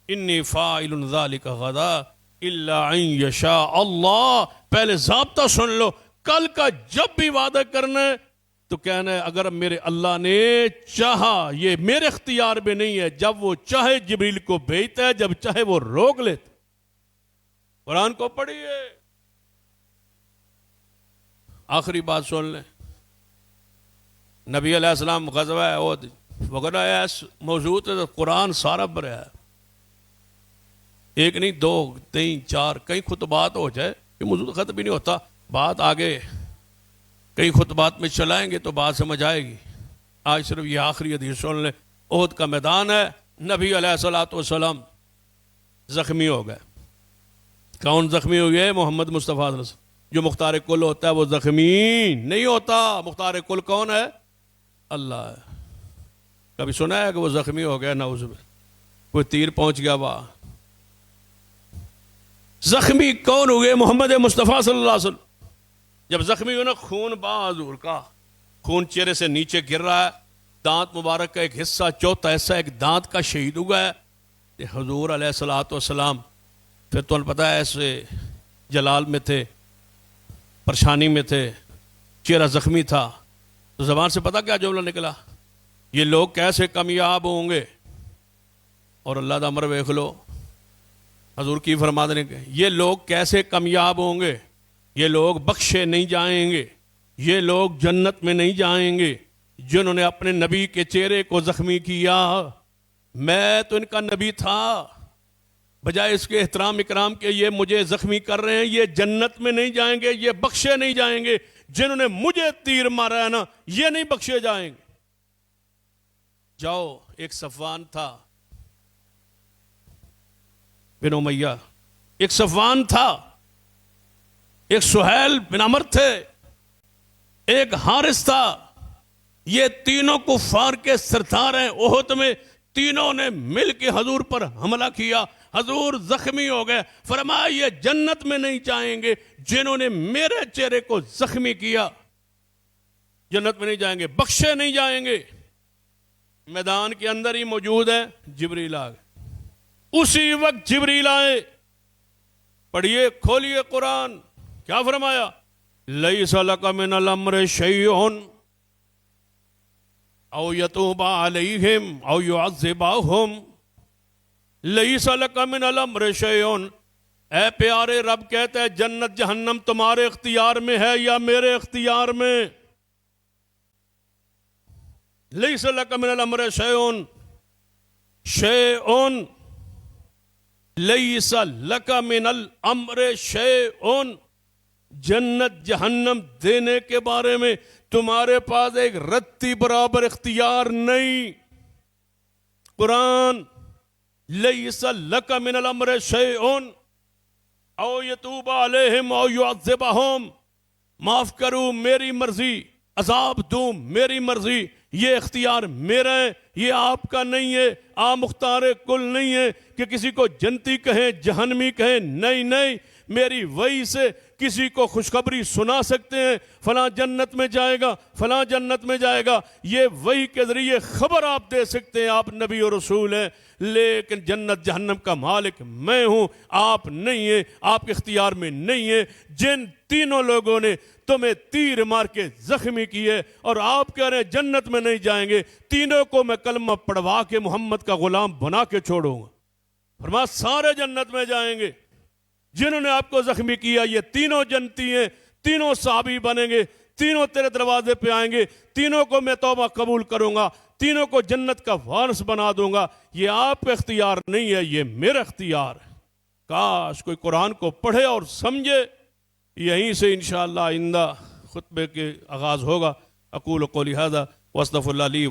انی فاعل ذلک غدا الا ان یشاء اللہ، پہلے ضابطہ سن لو، کل کا جب بھی وعدہ کرنا ہے تو کہنا ہے اگر میرے اللہ نے چاہا، یہ میرے اختیار میں نہیں ہے، جب وہ چاہے جبریل کو بھیجتا ہے، جب چاہے وہ روک لیتا۔ قرآن کو پڑھیے، آخری بات سن لیں، نبی علیہ السلام غزوہ احد وغیرہ ایس موضوع تو قرآن سارا بھرا ہے، ایک نہیں دو تین چار، کئی خطبات ہو جائے یہ موضوع ختم بھی نہیں ہوتا. بات آگے کئی خطبات میں چلائیں گے تو بات سمجھ آئے گی. آج صرف یہ آخری حدیث سن لیں. احد کا میدان ہے، نبی علیہ الصلوۃ والسلام زخمی ہو گئے. کون زخمی ہو گئے؟ محمد مصطفیٰ صلی اللہ علیہ وسلم. جو مختار کل ہوتا ہے وہ زخمی نہیں ہوتا. مختار کل کون ہے؟ اللہ ہے. کبھی سنا ہے کہ وہ زخمی ہو گیا؟ نعوذ باللہ. کوئی تیر پہنچ گیا وہاں. زخمی کون ہو گئے؟ محمد مصطفیٰ صلی اللہ علیہ وسلم. جب زخمی ہوئے نا، خون حضور کا، خون چہرے سے نیچے گر رہا ہے، دانت مبارک کا ایک حصہ، چوتھا حصہ ایک دانت کا شہید ہوا ہے. کہ حضور علیہ الصلوۃ والسلام پھر تو پتہ ہے ایسے جلال میں تھے، پریشانی میں تھے، چہرہ زخمی تھا، تو زبان سے پتہ کیا جملہ نکلا؟ یہ لوگ کیسے کامیاب ہوں گے؟ اور اللہ دا امر ویکھ لو، حضور کی فرما دیں کہ یہ لوگ کیسے کامیاب ہوں گے؟ یہ لوگ بخشے نہیں جائیں گے، یہ لوگ جنت میں نہیں جائیں گے جنہوں نے اپنے نبی کے چہرے کو زخمی کیا. میں تو ان کا نبی تھا، بجائے اس کے احترام اکرام کے یہ مجھے زخمی کر رہے ہیں. یہ جنت میں نہیں جائیں گے، یہ بخشے نہیں جائیں گے. جنہوں نے مجھے تیر مارا ہے نا، یہ نہیں بخشے جائیں گے. جاؤ، ایک صفوان تھا بن امیہ، ایک صفوان تھا، ایک سہیل بن عمر تھے، ایک حارث تھا. یہ تینوں کفار کے سردار ہیں. احد میں تینوں نے مل کے حضور پر حملہ کیا. حضور زخمی ہو گئے. فرمایا یہ جنت میں نہیں جائیں گے جنہوں نے میرے چہرے کو زخمی کیا. جنت میں نہیں جائیں گے، بخشے نہیں جائیں گے. میدان کے اندر ہی موجود ہیں. جبریل آ گئے. اسی وقت جبریل آئے. پڑھیے، کھولیے قرآن. کیا فرمایا؟ لیس لک من الامر شیء او یتوب علیہم او یعذبہم. لیس لک من الامر شیء. اے پیارے، رب کہتا ہے جنت جہنم تمہارے اختیار میں ہے یا میرے اختیار میں؟ لیس لک من الامر شیء، شیء لیس لک من الامر شیء. جنت جہنم دینے کے بارے میں تمہارے پاس ایک رتی برابر اختیار نہیں. قرآن لیس لک من الامر شیء او یتوب علیہم او یعذبہم. معاف کروں میری مرضی، عذاب دوں میری مرضی. یہ اختیار میرا ہے، یہ آپ کا نہیں ہے. آپ مختار کل نہیں ہے کہ کسی کو جنتی کہیں جہنمی کہیں. نہیں نہیں، میری وحی سے کسی کو خوشخبری سنا سکتے ہیں، فلاں جنت میں جائے گا، فلاں جنت میں جائے گا. یہ وحی کے ذریعے خبر آپ دے سکتے ہیں. آپ نبی اور رسول ہیں، لیکن جنت جہنم کا مالک میں ہوں، آپ نہیں ہیں. آپ کے اختیار میں نہیں ہے. جن تینوں لوگوں نے تمہیں تیر مار کے زخمی کیے اور آپ کہہ رہے ہیں جنت میں نہیں جائیں گے، تینوں کو میں کلمہ پڑھوا کے محمد کا غلام بنا کے چھوڑوں گا. فرمایا سارے جنت میں جائیں گے. جنہوں نے آپ کو زخمی کیا یہ تینوں جنتی ہیں، تینوں صحابی بنیں گے، تینوں تیرے دروازے پہ آئیں گے، تینوں کو میں توبہ قبول کروں گا، تینوں کو جنت کا وارث بنا دوں گا. یہ آپ کا اختیار نہیں ہے، یہ میرا اختیار ہے. کاش کوئی قرآن کو پڑھے اور سمجھے. یہیں سے انشاءاللہ آئندہ خطبے کے آغاز ہوگا. اقول قولی ھذا واستغفر اللہ لی